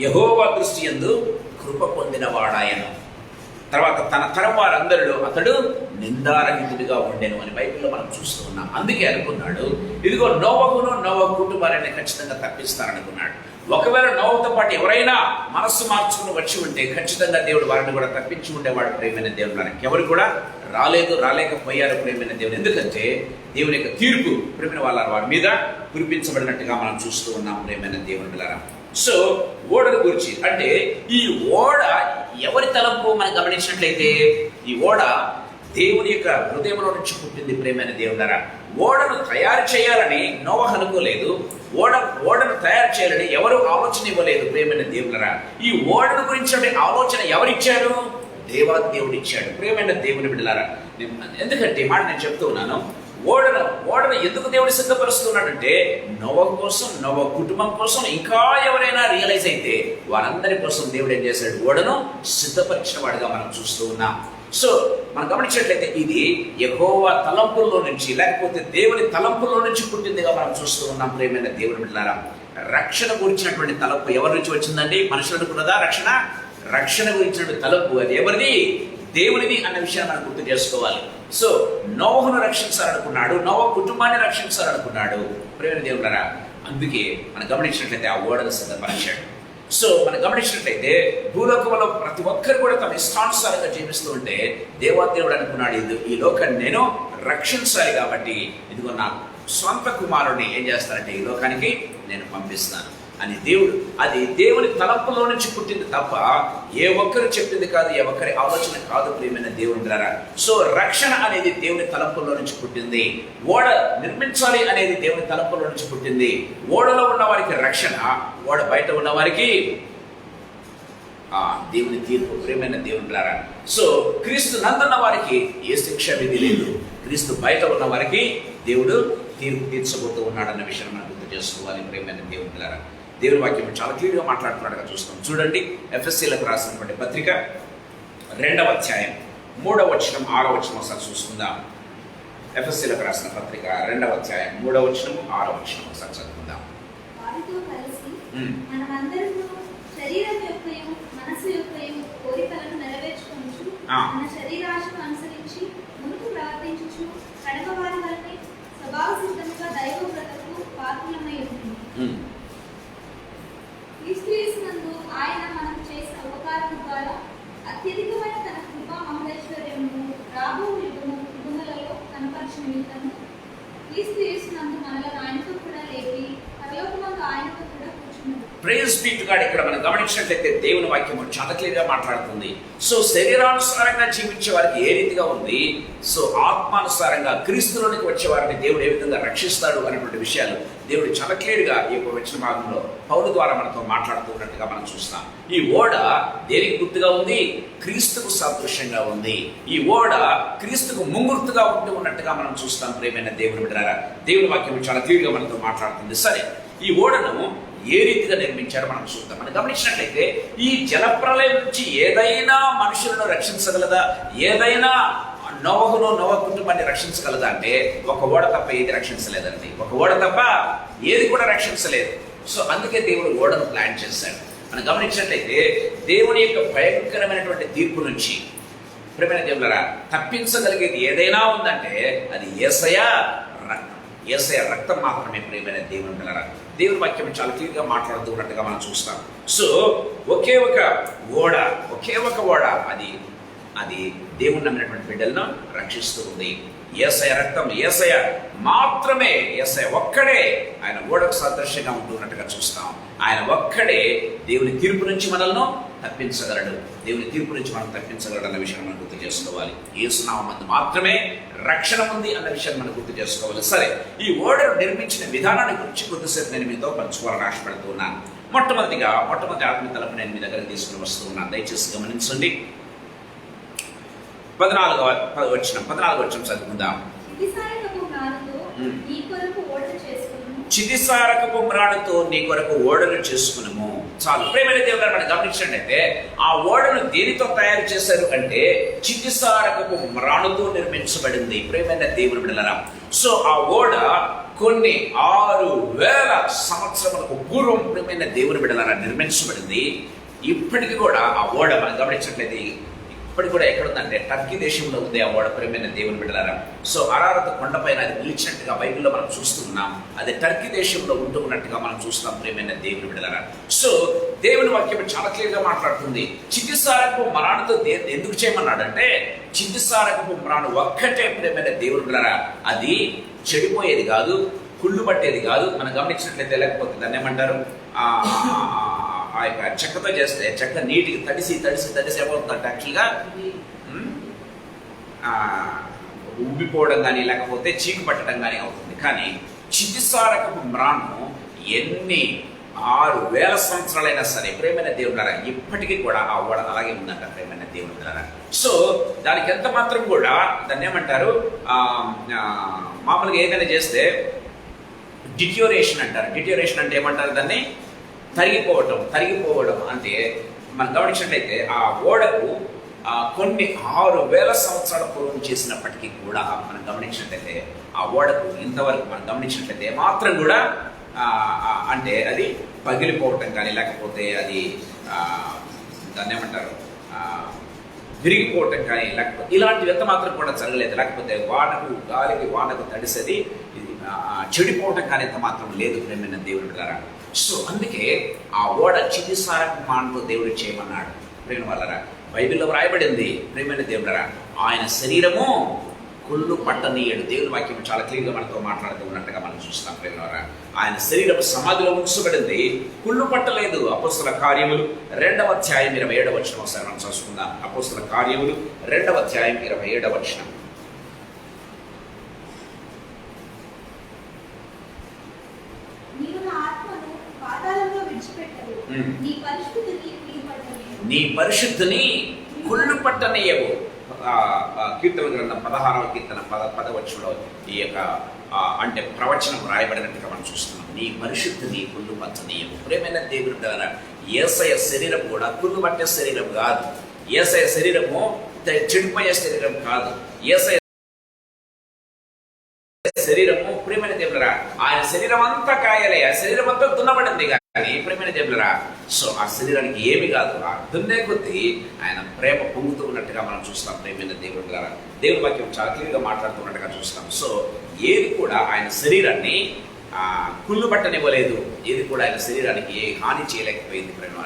యెహోవా దృష్టి యందు కృప పొందినవాడాయను. తర్వాత తన తరం వారందరిలో అతడు నిందారహితుడిగా ఉండెను అని బైబిల్లో మనం చూస్తూ ఉన్నాం. అందుకే అనుకున్నాడు, ఇదిగో నోవహు కుటుంబాన్ని ఖచ్చితంగా తప్పిస్తారనుకున్నాడు. ఒకవేళ నోవహుతో పాటు ఎవరైనా మనస్సు మార్చుకుని వచ్చి ఉంటే ఖచ్చితంగా దేవుడు వారిని కూడా తప్పించి ఉండేవాడు ప్రియమైన దేవుడు. ఎవరు కూడా రాలేకపోయారు ప్రియమైన దేవుడు. ఎందుకంటే దేవుని యొక్క తీర్పు ప్రియమైన వారి మీద కురిపించబడినట్టుగా మనం చూస్తూ ఉన్నాం ప్రియమైన దేవుని బిడ్డలారా. సో ఓడను గురించి అంటే ఈ ఓడ ఎవరి తలంపు మనం గమనించినట్లయితే ఈ ఓడ దేవుని యొక్క హృదయంలో నుంచి పుట్టింది ప్రియమైన దేవుడారా. ఓడను తయారు చేయాలని నోవహు అనుకోలేదు. ఓడను తయారు చేయాలని ఎవరు ఆలోచన ఇవ్వలేదు ప్రియమైన దేవుడారా. ఈ ఓడను గురించి ఆలోచన ఎవరిచ్చారు? దేవుడు ఇచ్చాడు ప్రియమైన దేవుని బిడ్డలారా. ఎందుకంటే మాట నేను చెప్తూ ఉన్నాను, ఓడను ఎందుకు దేవుడు సిద్ధపరుస్తున్నాడంటే నోవహు కోసం, నోవహు కుటుంబం కోసం, ఇంకా ఎవరైనా రియలైజ్ అయితే వారందరి కోసం దేవుడు ఏం చేశాడు? ఓడను సిద్ధపరిచిన వాడిగా మనం చూస్తూ ఉన్నాం. సో మనం గమనించినట్లయితే ఇది యెహోవా తలంపుల్లో నుంచి, లేకపోతే దేవుని తలంపుల్లో నుంచి పుట్టిందిగా మనం చూస్తూ ఉన్నాం ప్రియమైన దేవుని బిడ్డలారా. రక్షణ గురించినటువంటి తలంపు ఎవరి నుంచి వచ్చిందండి? మనుషులు అనుకున్నదా రక్షణ గురించినటువంటి తలంపు అది ఎవరిది? దేవునిది అన్న విషయాన్ని మనం గుర్తు చేసుకోవాలి. సో నోవహును రక్షించాలనుకున్నాడు, నోవహు కుటుంబాన్ని రక్షించాలనుకున్నాడు ప్రియమైన దేవుడారా. అందుకే మనం గమనించినట్లయితే ఆ ఓడను సిద్ధపరిచాడు. సో మనం గమనించినట్లయితే భూలోకంలో ప్రతి ఒక్కరు కూడా తమ ఇష్టానుసారంగా జీవిస్తూ ఉంటే దేవాదేవుడు అనుకున్నాడు, ఈ లోకాన్ని నేను రక్షించాలి కాబట్టి ఇదిగో నా స్వంత కుమారుడిని ఏం చేస్తానంటే ఈ లోకానికి నేను పంపిస్తాను అని దేవుడు. అది దేవుని తలంపులో నుంచి పుట్టింది తప్ప ఏ ఒక్కరు చెప్పింది కాదు, ఏ ఒక్కరి ఆలోచన కాదు ప్రియమైన దేవుని ద్వారా. సో రక్షణ అనేది దేవుని తలంపులో నుంచి పుట్టింది. ఓడ నిర్మించాలి అనేది దేవుని తలంపులో నుంచి పుట్టింది. ఓడలో ఉన్న వారికి రక్షణ, ఓడ బయట ఉన్న వారికి దేవుని తీర్పు ప్రియమైన దేవుని ద్వారా. సో క్రీస్తు నందున్న వారికి ఏ శిక్ష విధి లేదు, క్రీస్తు బయట ఉన్న వారికి దేవుడు తీర్పు తీర్చబోతూ ఉన్నాడన్న విషయాన్ని మనం గుర్తు చేసుకోవాలి ప్రియమైన దేవుని ద్వారా. దేవుని వాక్యం చాలా క్లియర్గా మాట్లాడుతున్నాడుగా చూస్తాం. చూడండి, ఎఫెసీలకు రాసినటువంటి పత్రిక 2వ అధ్యాయం 3వ వచనం 6వ వచనం ఒకసారి చూసుకుందాం. ఎఫెసీలకు రాసిన పత్రిక 2వ అధ్యాయం 3వ వచనం 6వ వచనం ఒకసారి చదువుకుందాం. వారితో కలిసి మనమందరము శరీరం యొక్కయు మనసు యొక్కయు కోరికలను నెరవేర్చుకొనుచు మన శరీరాశను అనుసరించి ముందుకు ప్రవర్తించుచు కడప వారి వలె స్వభావ సిద్ధముగా దైవవ్రతకు పాత్రులమై ఉంటుంది. క్రీస్తు యేసునందు ఆయన మనం చేసిన ఉపకారం ద్వారా అత్యధికమైన తన కృపా మహేశ్వర్యము రాబో యుగములలో కనపరిచిన నిమిత్తము క్రీస్తు యేసునందు మనలను ఆయనతో కూడా లేపి పరలోకమందు ఆయనతో కూడా కూర్చున్నాడు. Praise be to God. ఇక్కడ మనం గమనించినట్లయితే దేవుని వాక్యం చాలా క్లియర్గా మాట్లాడుతుంది. సో శరీరానుసారంగా జీవించే వారికి ఏ రీతిగా ఉంది, సో ఆత్మానుసారంగా క్రీస్తులోనికి వచ్చే వారిని దేవుడు ఏ విధంగా రక్షిస్తాడు అనేటువంటి విషయాలు దేవుడు చాలా క్లియర్గా ఈ యొక్క వచన భాగంలో పౌలు ద్వారా మనతో మాట్లాడుతున్నట్టుగా మనం చూస్తాం. ఈ ఓడ దేనికి గుర్తుగా ఉంది? క్రీస్తుకు సాదృశ్యంగా ఉంది. ఈ ఓడ క్రీస్తుకు ముంగుర్తుగా ఉంటూ ఉన్నట్టుగా మనం చూస్తాం ప్రియమైన దేవుని బిడ్డలారా. దేవుని వాక్యం చాలా క్లియర్గా మనతో మాట్లాడుతుంది. సరే, ఈ ఓడను ఏ రీతిగా నిర్మించారో మనం చూద్దాం. మనం గమనించినట్లయితే ఈ జలప్రలయం నుంచి ఏదైనా మనుషులను రక్షించగలదా, ఏదైనా నోవహు కుటుంబాన్ని రక్షించగలదా అంటే ఒక ఓడ తప్ప ఏది రక్షించలేదండి. ఒక ఓడ తప్ప ఏది కూడా రక్షించలేదు. సో అందుకే దేవుడు ఓడను ప్లాన్ చేశాడు. మనం గమనించినట్లయితే దేవుని యొక్క భయంకరమైనటువంటి తీర్పు నుంచి ప్రియమైన దేవులారా, తప్పించగలిగేది ఏదైనా ఉందంటే అది యేసయ్య రక్తం. యేసయ్య రక్తం మాత్రమే ప్రియమైన దేవుని బిడ్డలారా. దేవుని వాక్యం చాలా క్లియర్గా మాట్లాడుతూ ఉన్నట్టుగా మనం చూస్తాం. సో ఒకే ఒక ఓడ అది దేవుని నమ్మినటువంటి బిడ్డలను రక్షిస్తూ ఉంది. యేసయ్య రక్తం, యేసయ్య మాత్రమే, యేసయ్య ఒక్కడే ఆయన ఓడకు సాదృశ్యంగా ఉంటున్నట్టుగా చూస్తాం. ఆయన ఒక్కడే దేవుని తీర్పు నుంచి మనల్ని తప్పించగలడు. దేవుని తీర్పు నుంచి మనం తప్పించగలడు అన్న విషయాన్ని మనం గుర్తు చేసుకోవాలి. యేసునామమందు మాత్రమే రక్షణ ఉంది అన్న విషయాన్ని మనం గుర్తు చేసుకోవాలి. సరే, ఈ ఓడను నిర్మించిన విధానాన్ని గురించి కొద్దిసేపు నేను మీతో పంచుకోవాలని ఆశపడుతున్నాను. మొట్టమొదటి ఆత్మీయ తలపు నేను మీ దగ్గర తీసుకుని వస్తూ ఉన్నాను. దయచేసి గమనించండి. 14వ వచనం చదువుకుందాం. చితిసారకపు మ్రాణుతో నీ కొరకు ఓడను చేసుకునము. చాలు. ప్రియమైన దేవుడు, మనం గమనించినట్లయితే ఆ ఓడను దేనితో తయారు చేశారు అంటే చితిసారకపు మ్రాణుతో నిర్మించబడింది. ప్రియమైన దేవుని బిడ్డలారా, సో ఆ ఓడ కొన్ని 6000 సంవత్సరములకు పూర్వం ప్రియమైన దేవుని బిడ్డలారా నిర్మించబడింది. ఇప్పటికీ కూడా ఆ ఓడ మనం గమనించినట్లయితే ఇప్పటికి కూడా ఎక్కడుందంటే టర్కీ దేశంలో ఉంది ఆ ఓడ. ప్రియమైన దేవుని బిడ్డలారా, సో అరారత కొండపైన అది నిలిచినట్టుగా బైబిల్లో మనం చూస్తున్నాం. అది టర్కీ దేశంలో ఉంటూ ఉన్నట్టుగా మనం చూస్తాం. ప్రియమైన దేవుని బిడ్డలారా, సో దేవుని వాక్యం చాలా క్లియర్గా మాట్లాడుతుంది. చితిసారకపు మ్రాణుతో ఎందుకు చేయమన్నాడంటే చితిసారకపు మ్రాణు ఒక్కటే ప్రియమైన దేవుని బిడ్డలారా, అది చెడిపోయేది కాదు, కుళ్ళు పట్టేది కాదు. మనం గమనించినట్లయితే లేకపోతే దాన్ని ఏమంటారు, ఆ యొక్క చెక్కతో చేస్తే చెక్క నీటికి తడిసి ఏమవుతుందంటే యాక్చువల్గా ఉబ్బిపోవడం కానీ లేకపోతే చీకు పట్టడం కానీ అవుతుంది. కానీ చితిసారకపు మ్రాణు ఎన్ని 6000 సంవత్సరాలైనా సరే ప్రియమైన దేవుడారా ఇప్పటికీ కూడా ఆ ఓడ అలాగే ఉందంట. ప్రియమైన దేవుడారా, సో దానికి ఎంత మాత్రం కూడా దాన్ని ఏమంటారు, మామూలుగా ఏదైనా చేస్తే డిట్యూరేషన్ అంటారు. డిట్యూరేషన్ అంటే ఏమంటారు, దాన్ని తరిగిపోవడం అంటే మనం గమనించినట్లయితే ఆ ఓడకు కొన్ని 6000 సంవత్సరాల పూర్వం చేసినప్పటికీ కూడా మనం గమనించినట్లయితే ఆ ఓడకు ఇంతవరకు మనం గమనించినట్లయితే మాత్రం కూడా అంటే అది పగిలిపోవటం కానీ లేకపోతే అది దాన్ని ఏమంటారు విరిగిపోవటం కానీ లేకపోతే ఇలాంటివి ఎంత మాత్రం కూడా జరగలేదు. లేకపోతే గాలికి వానకు తడిసేది చెడిపోవటం కానీ ఎంత మాత్రం లేదు. ప్రేమైన దేవుని బిడ్డలారా, సో అందుకే ఆ ఓడ చితిసారకపు మ్రాణుతో దేవుడు చేయమన్నాడు. ప్రేమ వల్లరా బైబిల్లో వ్రాయబడింది. ప్రేమైన దేవుడరా, ఆయన శరీరము కుళ్ళు పట్టనీయడు. దేవుని వాక్యం చాలా క్లియర్గా మనతో మాట్లాడుతూ ఉన్నట్టుగా మనం చూస్తాం. ప్రేమ వల్ల ఆయన శరీరం సమాధిలో ఉంచబడింది, కుళ్ళు పట్టలేదు. అపోస్తల కార్యములు 2వ అధ్యాయం 27వ వచనం ఒకసారి మనం చూసుకుందాం. అపోస్తల కార్యములు 2వ అధ్యాయం 27వ వచనం. నీ పరిశుద్ధిని కుళ్ళు పట్టనీయవు. కీర్తన గ్రంథం 16వ కీర్తన 10వ వచనంలో ఈ యొక్క అంటే ప్రవచనం రాయబడినట్టుగా మనం చూస్తున్నాం. నీ పరిశుద్ధిని కుళ్ళు పట్టనీయవు. ప్రేమైన దేవుని ద్వారా యేసయ్య శరీరం కూడా కుళ్ళు పట్టే శరీరం కాదు. యేసయ్య శరీరము చెడిపోయే శరీరం కాదు. యేసయ్య శరీరము ప్రేమైన దేవులరా ఆయన శరీరం అంతా కాయలే, ఆ శరీరం అంతా దున్నబడింది కానీ ప్రేమైన దేవులరా, సో ఆ శరీరానికి ఏమి కాదు, ఆ దున్నే కొద్దీ ఆయన ప్రేమ పొంగుతూ ఉన్నట్టుగా మనం చూస్తాం. ప్రేమైన దేవుడి ద్వారా దేవుని వాక్యం చాలా క్లియర్గా మాట్లాడుతున్నట్టుగా చూస్తాం. సో ఏది కూడా ఆయన శరీరాన్ని కుళ్ళు పట్టనివ్వలేదు, ఏది కూడా ఆయన శరీరానికి ఏ హాని చేయలేకపోయింది. ప్రేమ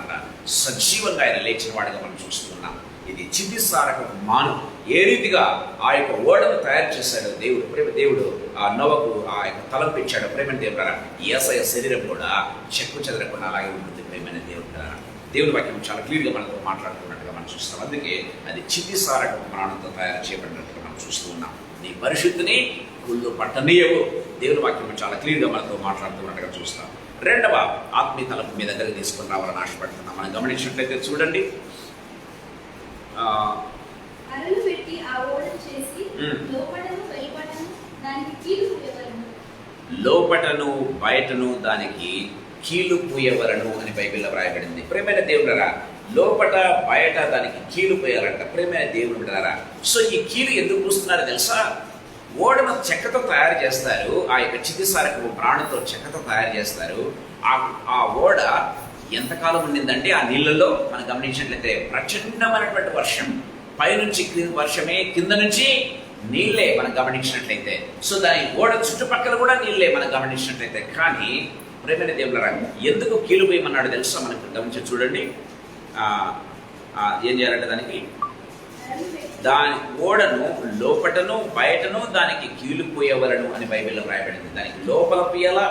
సజీవంగా ఆయన లేచిన వాడిగా మనం చూస్తున్నాం. ఇది చితిసారకపు మాను. ఏ రీతిగా ఆ యొక్క ఓడను తయారు చేశాడు దేవుడు, ప్రేమ దేవుడు ఆ నోవకు ఆ యొక్క తలంపు ఇచ్చాడు. ప్రేమైన దేవుడు యేసయ్య శరీరం కూడా చెక్కు చెదరకుండా అలాగే ఉంటుంది. ప్రేమైన దేవుడు దేవుని వాక్యం చాలా క్లియర్గా మనతో మాట్లాడుతున్నట్టుగా మనం చూస్తాం. అందుకే అది చితిసారకపు ప్రాణంతో తయారు చేయబడినట్టుగా మనం చూస్తూ ఉన్నాం. నీ పరిశుద్ధిని కుళ్ళు పట్టనీయవు. దేవుని వాక్యం చాలా క్లియర్గా మనతో మాట్లాడుతున్నట్టుగా చూస్తాం. 2వ ఆత్మీయ తలంపు మీ దగ్గర తీసుకుని రావాలని ఆశపడుతున్నాం. మనం గమనించినట్లయితే చూడండి, అరలు పెట్టి ఆ ఓడను చేసి లోపటను బయటను దానికి కీలు పూయవలను అని బైబిల్లో వ్రాయబడింది. ప్రేమైన దేవుడరా లోపట బయట దానికి కీలు పోయారంట. ప్రేమైన దేవుడు బిడ్డలారా, సో ఈ కీలు ఎందుకు పూస్తున్నారో తెలుసా? ఓడను చెక్కతో తయారు చేస్తారు. ఆ యొక్క చితిసారకపు ప్రాణంతో చెక్కతో తయారు చేస్తారు. ఆ ఓడ ఎంతకాలం ఉండిందంటే ఆ నీళ్ళలో మనం గమనించినట్లయితే ప్రచండమైనటువంటి వర్షం పైనుంచి వర్షమే, కింద నుంచి నీళ్ళే మనం గమనించినట్లయితే. సో దాని ఓడ చుట్టుపక్కల కూడా నీళ్ళే మనం గమనించినట్లయితే. కానీ ప్రేమైన దేవులారా, ఎందుకు కీలు పోయమన్నాడు తెలుసా? మనకు గమనించి చూడండి. ఏం చేయాలంటే దాని ఓడను లోపటను బయటను దానికి కీలు పోయవలను అని బైబిల్లో రాయబడింది. దానికి లోపల పోయాలా,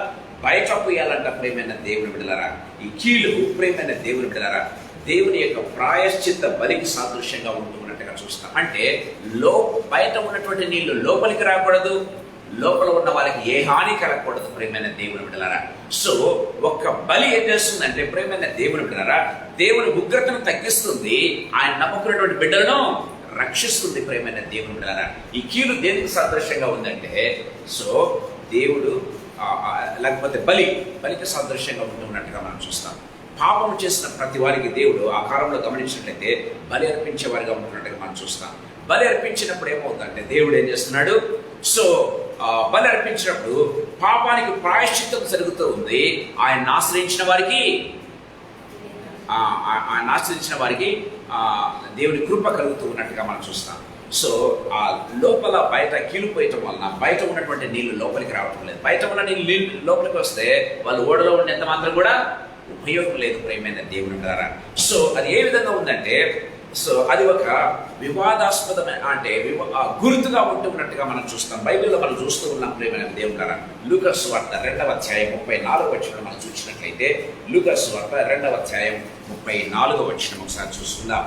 బయట పోయాలంట. ప్రేమైన దేవుని బిడ్డలారా, ఈ కీలు ప్రేమైన దేవుని బిడ్డలారా దేవుని యొక్క ప్రాయశ్చిత్త బలికి సాదృశ్యంగా ఉంటున్నట్టుగా చూస్తాం. అంటే బయట ఉన్నటువంటి నీళ్లు లోపలికి రాకూడదు, లోపల ఉన్న వాళ్ళకి ఏ హాని కలగకూడదు. ప్రేమైన దేవుని బిడ్డలారా, సో ఒక్క బలి ఏం చేస్తుందంటే ప్రేమైన దేవుని బిడ్డలారా, దేవుని ఉగ్రతను తగ్గిస్తుంది, ఆయన నమ్ముకున్నటువంటి బిడ్డలను రక్షిస్తుంది. ప్రేమైన దేవుని బిడ్డలారా, ఈ కీలు దేనికి సాదృశ్యంగా ఉందంటే, సో దేవుడు లేకపోతే బలికి సాదృశ్యంగా ఉంటున్నట్టుగా మనం చూస్తాం. పాపం చేసిన ప్రతి వారికి దేవుడు ఆ కాలంలో గమనించినట్లయితే బలి అర్పించే వారిగా ఉంటున్నట్టుగా మనం చూస్తాం. బలి అర్పించినప్పుడు ఏమవుతుందంటే దేవుడు ఏం చేస్తున్నాడు? సో బలి అర్పించినప్పుడు పాపానికి ప్రాయశ్చిత్తం జరుగుతూ ఉంది. ఆయన ఆశ్రయించిన వారికి దేవుని కృప కలుగుతూ ఉన్నట్టుగా మనం చూస్తాం. సో ఆ లోపల బయట కీలుపోయటం వలన బయట ఉన్నటువంటి నీళ్లు లోపలికి రావటం లేదు. బయట ఉన్న నీళ్ళు లోపలికి వస్తే వాళ్ళు ఓడలో ఉండేంత మాత్రం కూడా ఉపయోగం లేదు. ప్రేమైన దేవుని ద్వారా సో అది ఏ విధంగా ఉందంటే, సో అది ఒక వివాదాస్పదమైన అంటే గుర్తుగా ఉంటున్నట్టుగా మనం చూస్తాం. బైబిల్లో మనం చూస్తూ ఉన్నాం. ప్రేమైన దేవుని ద్వారా లూకా సువార్త 2వ అధ్యాయం 34వ వచనం మనం చూసినట్లయితే, లూకా సువార్త 2వ అధ్యాయం 34వ వచనం ఒకసారి చూసుకుందాం.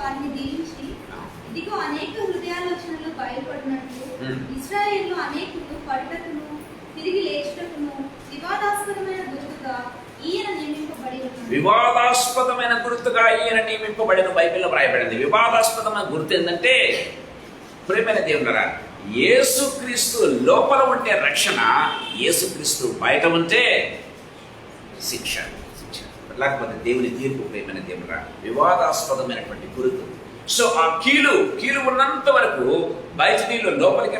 వారిని దీవించి, ఇదిగో అనేక హృదయాలోచనలు బయలుపడినట్లు ఇశ్రాయేలులో అనేకులు పడుటకును తిరిగి లేచుటకును వివాదాస్పదమైన గుర్తుగా ఈయన నియమింపబడిన బైబిల్లో రాయబడింది. వివాదాస్పదమైన గుర్తు ఏంటంటే ప్రేమైన దేవులారా, యేసుక్రీస్తు లోపల ఉంటే రక్షణ, యేసుక్రీస్తు బయట ఉంటే శిక్ష, లేకపోతే దేవుని తీర్పు. ప్రేమైన దేవుడా, వివాదాస్పదమైనటువంటి గుర్తు. సో ఆ కీలు ఉన్నంత వరకు బయట నీళ్ళు లోపలికి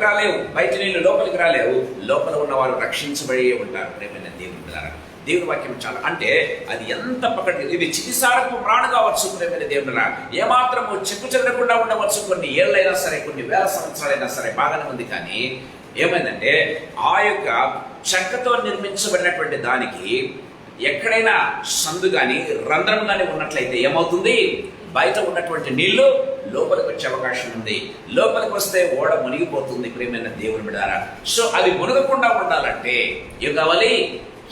రాలేవు, లోపల ఉన్న వాళ్ళు రక్షించబడి ఉంటారు. ప్రేమైన దేవుని ద్వారా దేవుని వాక్యం చాలా అంటే అది ఎంత పక్కన, ఇది చికిత్సారకు ప్రాణు కావచ్చు. ప్రేమైన దేవుడా, ఏమాత్రము చెక్కు చెదరకుండా ఉండవచ్చు. కొన్ని ఏళ్ళైనా సరే, కొన్ని వేల సంవత్సరాలైనా సరే బాగానే ఉంది. కానీ ఏమైందంటే ఆ యొక్క చెక్కతో నిర్మించబడినటువంటి దానికి ఎక్కడైనా సందు కానీ రంధ్రం కానీ ఉన్నట్లయితే ఏమవుతుంది? బయట ఉన్నటువంటి నీళ్లు లోపలికి వచ్చే అవకాశం ఉంది. లోపలికి వస్తే ఓడ మునిగిపోతుంది. ప్రేమైన దేవుని బిడ్డలారా, సో అది మునగకుండా ఉండాలంటే ఏం కావాలి?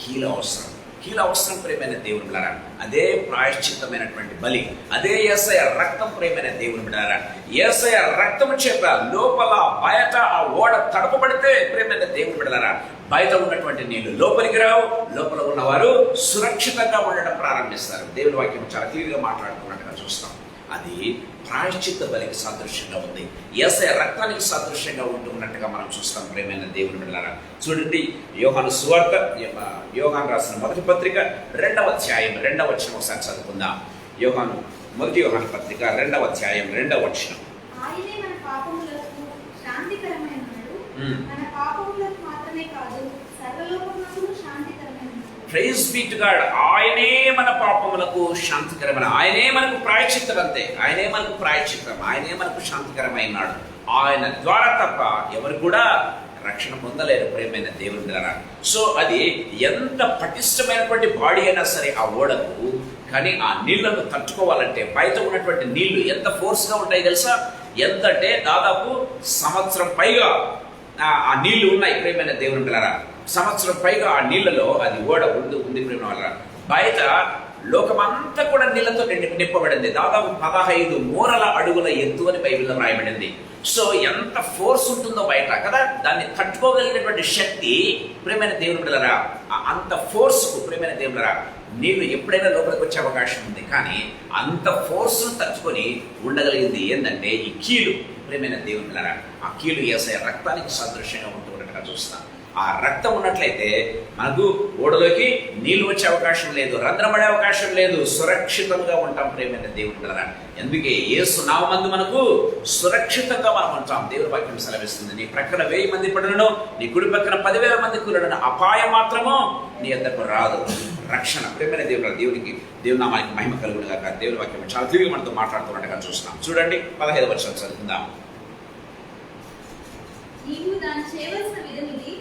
కీలు అవసరం. ప్రేమైన దేవుని బిడ్డలారా, అదే ప్రాయశ్చిత్తమైనటువంటి బలి, అదే యేసయ్య రక్తం. ప్రేమైన దేవుని బిడ్డలారా, యేసయ్య రక్తము చేత లోపల బయట ఆ ఓడ తడపబడితే ప్రేమైన దేవుని బిడ్డలారా బయట ఉన్నటువంటి నీళ్లు లోపలికి రావు, లోపల ఉన్నవారు సురక్షితంగా ఉండడం ప్రారంభిస్తారు. దేవుని వాక్యం చాలా క్లియర్గా మాట్లాడుతున్నట్టుగా చూస్తాం. అది ప్రాయశ్చిత్త బలికి సాదృశ్యంగా ఉంది, యేసయ్య రక్తానికి సాదృశ్యంగా ఉంటున్నట్టుగా మనం చూస్తాం. ప్రేమైన దేవుని బిడ్డలారా, చూడండి యోహాను సువార్త, యోహాను రాసిన మొదటి పత్రిక 2వ అధ్యాయం 2వ వచనం ఒకసారి చదువుకుందాం. మొదటి యోహాను పత్రిక 2వ అధ్యాయం 2వ వచనం. ఆయనే మన పాపములకు శాంతికరమైనడు, మన పాపములకు మాత్రమే కాదు సర్వలోకమునకు శాంతికరమైనడు. Praise be to God. ఆయనే మన పాపములకు శాంతికరమైన, ఆయనే మనకు ప్రాయశ్చిత్తం. అంతే, ఆయనే మనకు ప్రాయశ్చిత్తం, ఆయనే మనకు శాంతికరమైనాడు. ఆయన ద్వారా తప్ప ఎవరు కూడా రక్షణ పొందలేరు. ప్రేమైన దేవుని ద్వారా సో అది ఎంత పటిష్టమైనటువంటి బాడీ అయినా సరే ఆ ఓడకు, కానీ ఆ నీళ్లను తట్టుకోవాలంటే బయట ఉన్నటువంటి నీళ్లు ఎంత ఫోర్స్గా ఉంటాయి తెలుసా? ఎంతంటే దాదాపు సంవత్సరం పైగా ఆ నీళ్లు ఉన్నాయి. ప్రేమైన దేవుని బిడ్డలారా, సంవత్సరం పైగా ఆ నీళ్లలో అది ఓడ ఉంది. ప్రేమ వల్ల బయట లోకమంతా కూడా నీళ్లతో నింపబడింది. దాదాపు 15 మూరల అడుగుల ఎత్తు అని బైబిల్లో రాయబడింది. సో ఎంత ఫోర్స్ ఉంటుందో బయట కదా, దాన్ని తట్టుకోగలిగినటువంటి శక్తి ప్రేమైన దేవుని బిడ్డలారా, అంత ఫోర్స్కు ప్రేమైన దేవునిలారా నీళ్లు ఎప్పుడైనా లోపలికి వచ్చే అవకాశం ఉంది. కానీ అంత ఫోర్స్ను తట్టుకొని ఉండగలిగింది ఏంటంటే ఈ కీలు. ప్రేమైన దేవుని బిడ్డలారా, ఆ కీలు యేసయ్య రక్తానికి సాదృశ్యంగా ఉంటున్నట్టుగా చూస్తాం. ఆ రక్తం ఉన్నట్లయితే మనకు ఓడలోకి నీళ్లు వచ్చే అవకాశం లేదు, రంధ్రపడే అవకాశం లేదు, సురక్షితంగా ఉంటాం. ప్రేమైన దేవుని బిడ్డలారా, అందుకే యేసు నామమందు మనకు సురక్షితంగా మనం ఉంటాం. దేవుని వాక్యం సెలవిస్తుంది, నీ ప్రక్కన 1000 మంది పడును, నీ కుడి పక్కన 10,000 మంది కూలడను, అపాయం మాత్రము నీ యొద్దకు రాదు. రక్షణ. ప్రేమైన దేవునికి దేవుని నామానికి మహిమ కలుగును గాక. దేవుని వాక్యం చాలా తిరిగి మనతో మాట్లాడుతున్నట్టుగా చూస్తున్నాం. చూడండి 15వ వచనం చదువుకుందాం. నీవు దాన్ని చేయవలసిన విధమిది.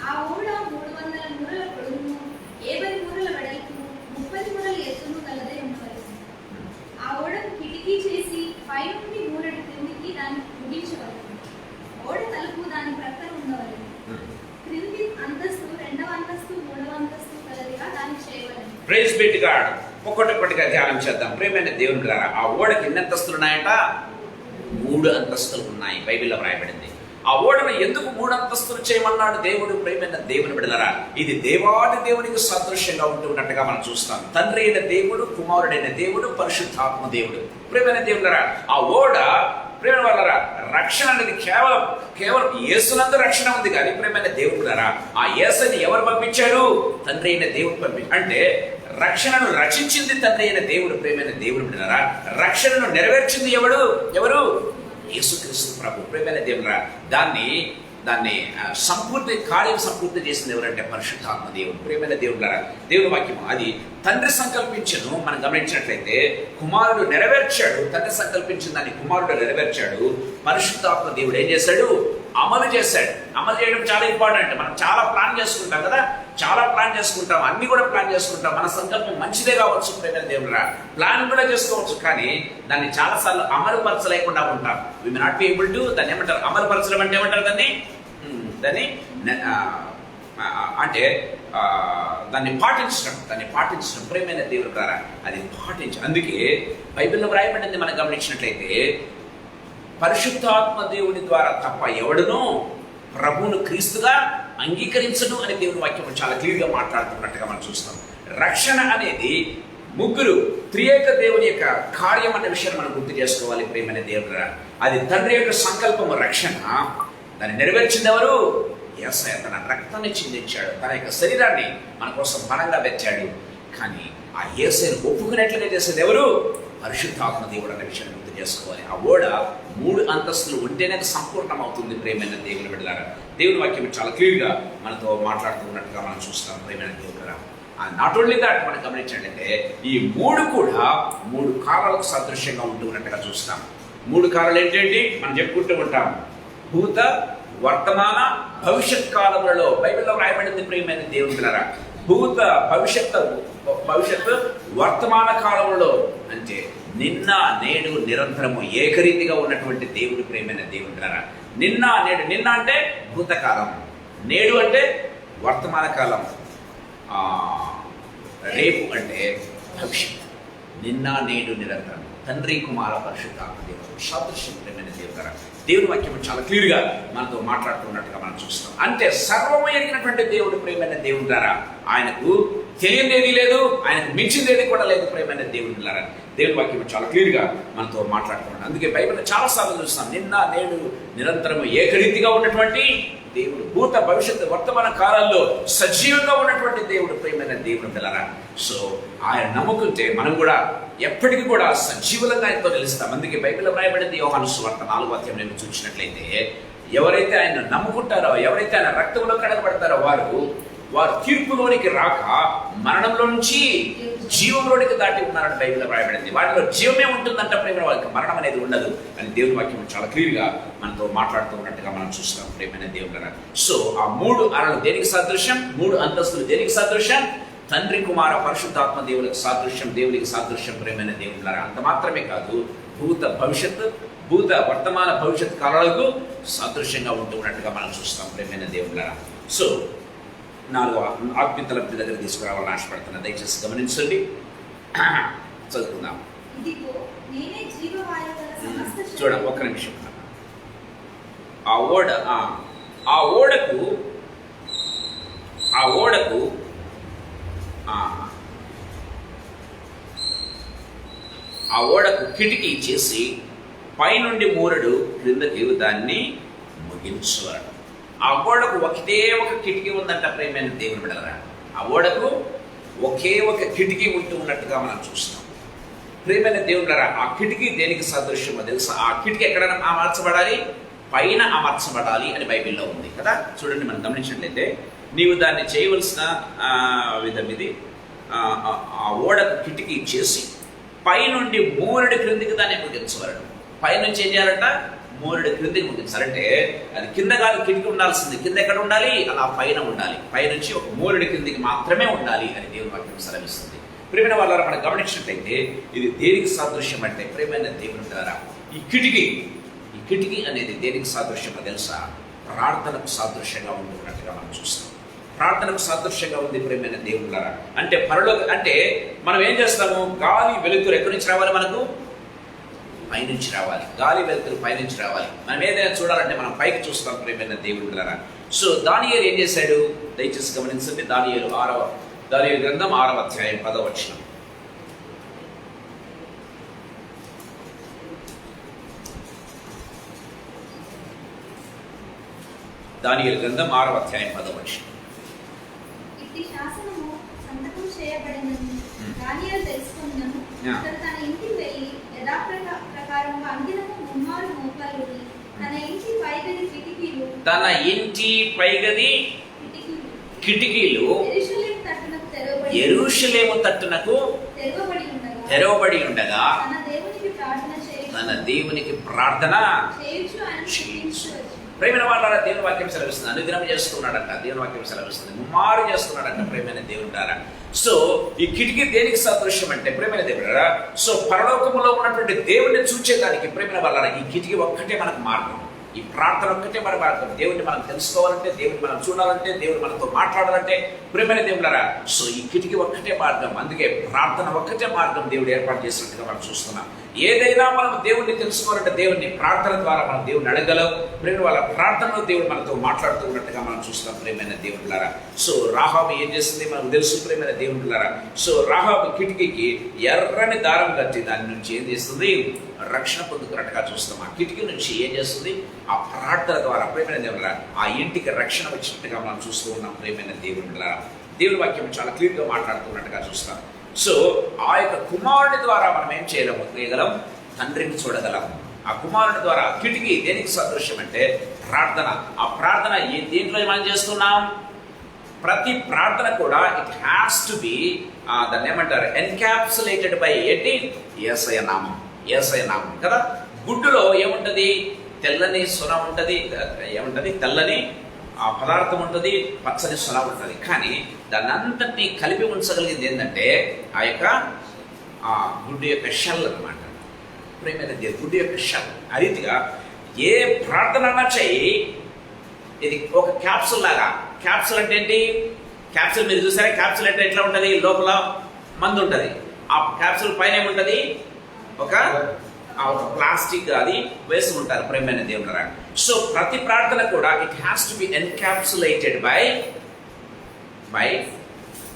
ఆ ఓడ 300 మూరల పొడవును 50 మూరల వెడల్పు 30 మూరల ఎత్తును కలదై ఉండవలెను. ఆ ఓడకు కిటికీ చేసి పైనుండి మూరడి క్రిందికి దాన్ని ముగించవలెను. ఓడ తలుపు దాని ప్రక్కన ఉండవలెను. క్రింది అంతస్తు 2వ అంతస్తు 3వ అంతస్తు కలదిగా దాన్ని చేయవలెను. Praise be to God. ఒక్కొక్కటిగా ధ్యానం చేద్దాం. ప్రేమైన దేవుని ద్వారా ఆ ఓడకి ఎన్ని అంతస్తులు ఉన్నాయంట? 3 అంతస్తులు ఉన్నాయి. బైబిల్లో వ్రాయబడింది. ఆ ఓడను ఎందుకు 3 అంతస్తులు చేయమన్నాడు దేవుడు? ప్రేమైన దేవుని బిడ్డలారా, ఇది దేవాది దేవునికి సదృశ్యంగా ఉంటున్నట్టుగా మనం చూస్తాం. తండ్రి అయిన దేవుడు, కుమారుడైన దేవుడు, పరిశుద్ధాత్మ దేవుడు. ప్రేమైన దేవులారా, ఆ ఓడ ప్రేమ వాళ్ళరా రక్షణ అనేది కేవలం యేసునందు రక్షణ ఉంది. కానీ ప్రేమైన దేవుడులారా, ఆ యేసుని ఎవరు పంపించాడు? తండ్రి అయిన దేవుడు పంపించాడు. అంటే రక్షణను రచించింది తండ్రి అయిన దేవుడు. ప్రేమైన దేవుడు బిడ్డలారా, రక్షణను నెరవేర్చింది ఎవరు? యేసుక్రీస్తు ప్రభు. ప్రేమైన దేవుడురా, దాన్ని కార్యం సంపూర్తి చేసింది ఎవరంటే పరిశుద్ధాత్మ దేవుడు. ప్రేమైన దేవుడులారా, దేవుని వాక్యం అది తండ్రి సంకల్పించను. మనం గమనించినట్లయితే కుమారుడు నెరవేర్చాడు. తండ్రి సంకల్పించిన దాన్ని కుమారుడు నెరవేర్చాడు. పరిశుద్ధాత్మ దేవుడు ఏం చేశాడు? అమలు చేశాడు. అమలు చేయడం చాలా ఇంపార్టెంట్. మనం చాలా ప్లాన్ చేసుకుంటాం కదా, అన్ని కూడా ప్లాన్ చేసుకుంటాం. మన సంకల్పం మంచిదే కావచ్చు, ప్రేమైన దేవుడురా, ప్లాన్ కూడా చేసుకోవచ్చు. కానీ దాన్ని చాలాసార్లు అమలుపరచలేకుండా ఉంటాం. We may not be able to. దాన్ని ఏమంటారు? అమలుపరచడం అంటే ఏమంటారు? దాన్ని అంటే దాన్ని పాటించడం. ప్రేమైన దేవుడు ద్వారా అది అందుకే బైబిల్లో వ్రాయబడింది మనం గమనించినట్లయితే, పరిశుద్ధాత్మ దేవుని ద్వారా తప్ప ఎవడునూ ప్రభువును క్రీస్తుగా అంగీకరించడు అని దేవుని వాక్యం చాలా క్లియర్గా మాట్లాడుతున్నట్టుగా మనం చూస్తాం. రక్షణ అనేది ముగ్గురు త్రియేక దేవుని యొక్క కార్యం అనే విషయాన్ని మనం గుర్తు చేసుకోవాలి. ప్రేమైన దేవుడు, అది తండ్రి యొక్క సంకల్పము రక్షణ. దాన్ని నెరవేర్చింది ఎవరు? యేసయ్య. తన రక్తాన్ని చిందించాడు, తన యొక్క శరీరాన్ని మన కోసం బలంగా పెట్టాడు. కానీ ఆ యేసయ్యను ఒప్పుకునేట్లుగా చేసేది ఎవరు? పరిశుద్ధాత్మ దేవుడు అనే విషయాన్ని గుర్తు చేసుకోవాలి. ఆ ఓడ 3 అంతస్తులు ఉంటేనే సంపూర్ణం అవుతుంది. ప్రేమైన దేవుని బిడ్డలారా, దేవుని వాక్యం చాలా క్లియర్గా మనతో మాట్లాడుతున్నట్టుగా మనం చూస్తాం. ప్రేమైన దేవుడురా, నాట్ ఓన్లీ దాట్, మనం గమనించండి, ఈ 3 కూడా 3 కాలాలకు సదృశ్యంగా ఉంటున్నట్టుగా చూస్తాం. 3 కాలాలు ఏంటంటే మనం చెప్పుకుంటూ ఉంటాం. భూత, వర్తమాన, భవిష్యత్ కాలములలో బైబిల్లో రాయబడింది. ప్రియమైన దేవుని బిడ్డలారా, భూత, భవిష్యత్తు, వర్తమాన కాలంలో అంటే నిన్న నేడు నిరంతరము ఏకరీతిగా ఉన్నటువంటి దేవుడు. ప్రియమైన దేవుని బిడ్డలారా, నిన్న అంటే భూతకాలం, నేడు అంటే వర్తమాన కాలం, రేపు అంటే భవిష్యత్. నిన్న నేడు నిరంతరం తండ్రి కుమార పరిశుద్ధాత్మ దేవుడు సాదృశ్యం. ప్రియమైన దేవుడు, దేవుని వాక్యం చాలా క్లియర్గా మనతో మాట్లాడుతున్నట్టుగా మనం చూస్తాం. అంటే సర్వము ఎరిగినటువంటి దేవుడు. ప్రియమైన దేవుని ద్వారా ఆయనకు తెలియనిది లేదు, ఆయనకు మించిందేది కూడా లేదు. ప్రియమైన దేవుని ద్వారా దేవుని వాక్యం చాలా క్లియర్గా మనతో మాట్లాడుతున్నాడు. అందుకే బైబిల్లో చాలా సార్లు చూస్తాం, నిన్న నేడు నిరంతరము ఏకరీతిగా ఉన్నటువంటి దేవుడు, భూత, భవిష్యత్తు, వర్తమాన కాలాల్లో సజీవంగా ఉన్నటువంటి దేవుడు. ప్రియమైన దేవుడు పిల్లరా, సో ఆయన నమ్ముకుంటే మనం కూడా ఎప్పటికీ కూడా సజీవులంగా ఆయనతో నిలుస్తాం. అందుకే బైబిల్లో రాయబడింది, యోహాను సువార్త 4వ అధ్యాయం చూసినట్లయితే, ఎవరైతే ఆయన నమ్ముకుంటారో, ఎవరైతే ఆయన రక్తంలో కడగబడతారో వారు తీర్పులోనికి రాక మరణంలో నుంచి జీవంలోనికి దాటి ఉన్నారని బైబిల్లో రాయబడింది. వాటిలో జీవమే ఉంటుందంట. ప్రేమ వాళ్ళకి మరణం అనేది ఉండదు అని దేవుని వాక్యం చాలా క్లియర్గా మనతో మాట్లాడుతూ ఉన్నట్టుగా మనం చూస్తాం. ప్రేమైన దేవుడు, సో ఆ 3 అరలు దేనికి సాదృశ్యం? 3 అంతస్తులు దేనికి సాదృశ్యం? తండ్రి కుమార పరిశుద్ధాత్మ దేవునికి సాదృశ్యం, దేవునికి సాదృశ్యం. ప్రేమైన దేవుడు, అంత మాత్రమే కాదు, భూత వర్తమాన భవిష్యత్ కాలాలకు సాదృశ్యంగా ఉంటూ ఉన్నట్టుగా మనం చూస్తాం. ప్రేమైన దేవుడు, సో 4వ ఆత్మీయ తలపు దగ్గర తీసుకురావాలని ఆశపడుతున్నా. దయచేసి గమనించండి, చదువుకుందాం. చూడండి ఒక్క నిమిషం. ఆ ఓడకు కిటికీ చేసి పైనుండి మూరడు క్రిందకి దాన్ని ముగించువాడు. ఆ ఓడకు ఒకే ఒక కిటికీ ఉందంట. ప్రేమైన దేవుని బిడ్డలారా, ఆ ఓడకు ఒకే ఒక కిటికీ ఉంటూ ఉన్నట్టుగా మనం చూస్తాం. ప్రేమైన దేవుని బిడ్డలారా, ఆ కిటికీ దేనికి సదృశ్యమో తెలుసా? ఆ కిటికీ ఎక్కడ అమర్చబడాలి? పైన అమర్చబడాలి అని బైబిల్లో ఉంది కదా. చూడండి, మనం గమనించినట్లయితే, నీవు దాన్ని చేయవలసిన విధం ఇది. ఆ ఓడకు కిటికీ చేసి పైనుండి మూరెడు క్రిందికి దాన్ని ముగించవలను. పైనుంచి ఏం చేయాలంట? మూరెడు క్రిందికి ముగించాలంటే అది కింద కాదు కిటికీ ఉండాల్సింది. కింద ఎక్కడ ఉండాలి? అలా పైన ఉండాలి. పైనుంచి ఒక మూరెడు క్రిందికి మాత్రమే ఉండాలి అని దేవుని వాక్యం సెలవిస్తుంది. ప్రియమైన వాళ్ళారా, మనం గమనించినట్లయితే ఇది దేనికి సాదృశ్యం అంటే, ప్రియమైన దేవుని ద్వారా ఈ కిటికీ అనేది దేనికి సాదృశ్యమో తెలుసా? ప్రార్థనకు సాదృశ్యంగా ఉంటున్నట్టుగా మనం చూస్తాం. ప్రార్థనకు సాదృశ్యంగా ఉంది ప్రియమైన దేవుళ్ళారా. అంటే అంటే మనం ఏం చేస్తాము? గాలి వెలుతురు ఎక్కడి నుంచి రావాలి? మనకు పైనుంచి రావాలి. గాలి వెలుతురు పైనుంచి రావాలి. మనం ఏదైనా చూడాలంటే మనం పైకి చూస్తాం ప్రియమైన దేవుళ్ళారా. సో దానియేలు ఏం చేశాడు? దయచేసి గమనించండి. దానియేలు గ్రంథం 6వ అధ్యాయం 10వ వచనం. దానియేలు గ్రంథం 6వ అధ్యాయం 10వ వచనం. ఇట్టి శాసనము సంతకం చేయబడినని దానియేలు తెలుసుకున్నాను. అతడు తన ఇంటికి వెళ్ళి యథాప్రకారంగా అందినము ముమ్మారు మోకాలుడి తన ఇంటి పైగది కిటికీలు యెరూషలేము తట్టునకు తెరవబడి ఉండగా తన దేవునికి ప్రార్థన చేయించు. ప్రేమైన వాళ్ళ దేవుని వాక్యం సెలవిస్తుంది. అనుగ్రహం చేస్తున్నాడంట. దేవుని వాక్యం సెలవిస్తుంది. ముమ్మారు చేస్తున్నాడంట ప్రేమైన దేవుడారా. సో ఈ కిటికీ దేనికి సాదృశ్యం అంటే, ప్రేమైన దేవుడారా, సో పరలోకములో ఉన్నటువంటి దేవుణ్ణి చూచేదానికి ప్రేమైన వాళ్ళ ఈ కిటికీ ఒక్కటే మనకు మార్గం. ఈ ప్రార్థన ఒక్కటే మన మార్గం. దేవుడిని మనం తెలుసుకోవాలంటే, దేవుడిని మనం చూడాలంటే, దేవుడు మనతో మాట్లాడాలంటే ప్రేమైన దేవుడారా, సో ఈ కిటికీ ఒక్కటే మార్గం. అందుకే ప్రార్థన ఒక్కటే మార్గం దేవుడు ఏర్పాటు చేసినట్టుగా మనం చూస్తున్నాం. ఏదైనా మనం దేవుడిని తెలుసుకోవాలంటే దేవుడిని ప్రార్థన ద్వారా మనం దేవుడిని అడగలం. ప్రేమ వాళ్ళ ప్రార్థనలో దేవుడు మనతో మాట్లాడుతూ ఉన్నట్టుగా మనం చూస్తాం ప్రేమైన దేవుళ్ళారా. సో రాహాబు ఏం చేస్తుంది మనకు తెలుసు ప్రేమైన దేవుళ్ళారా. సో రాహాబు కిటికీకి ఎర్రని దారం కట్టి దాని నుంచి ఏం చేస్తుంది? రక్షణ పొందుతున్నట్టుగా చూస్తాం. ఆ కిటికీ నుంచి ఏం చేస్తుంది? ఆ ప్రార్థన ద్వారా ప్రేమైన దేవుళ్ళారా ఆ ఇంటికి రక్షణ వచ్చినట్టుగా మనం చూస్తూ ఉన్నాం ప్రేమైన దేవుళ్ళారా. దేవుని వాక్యం చాలా క్లియర్గా మాట్లాడుతున్నట్టుగా చూస్తాం. సో ఆ యొక్క కుమారుని ద్వారా మనం ఏం చేయగలం? తండ్రిని చూడగలం. ఆ కుమారుని ద్వారా కిటికీ దేనికి సదృశ్యం అంటే ప్రార్థన. ఆ ప్రార్థన దేంట్లో మనం చేస్తున్నాం? ప్రతి ప్రార్థన కూడా ఇట్ హ్యాస్ టు బి దాన్ని ఏమంటారు? ఎన్కాప్సులేటెడ్ బై యేసయ్య నామం. యేసయ్య నామం కదా. గుడ్డులో ఏముంటది? తెల్లని సొన ఉంటుంది. ఏముంటది? తెల్లని ఆ పదార్థం ఉంటుంది, పచ్చని సొన ఉంటుంది. కానీ దాన్ని అంతటినీ కలిపి ఉంచగలిగింది ఏంటంటే ఆ యొక్క గుడ్డు యొక్క షెల్ అనమాట. ప్రేమైన గుడ్డు యొక్క షెల్. ఆ రీతిగా ఏ ప్రార్థన చెయ్యి, ఇది ఒక క్యాప్సుల్ లాగా. క్యాప్సుల్ అంటే ఏంటి? క్యాప్సుల్ మీరు చూసారా? క్యాప్సుల్ అంటే ఎట్లా ఉంటుంది? లోపల మందు ఉంటుంది. ఆ క్యాప్సుల్ పైన ఏముంటుంది? ఒక ప్లాస్టిక్ అది వేసి ఉంటారు ప్రేమైన దేవుళ్ళారా. సో ప్రతి ప్రార్థన కూడా it has to be encapsulated by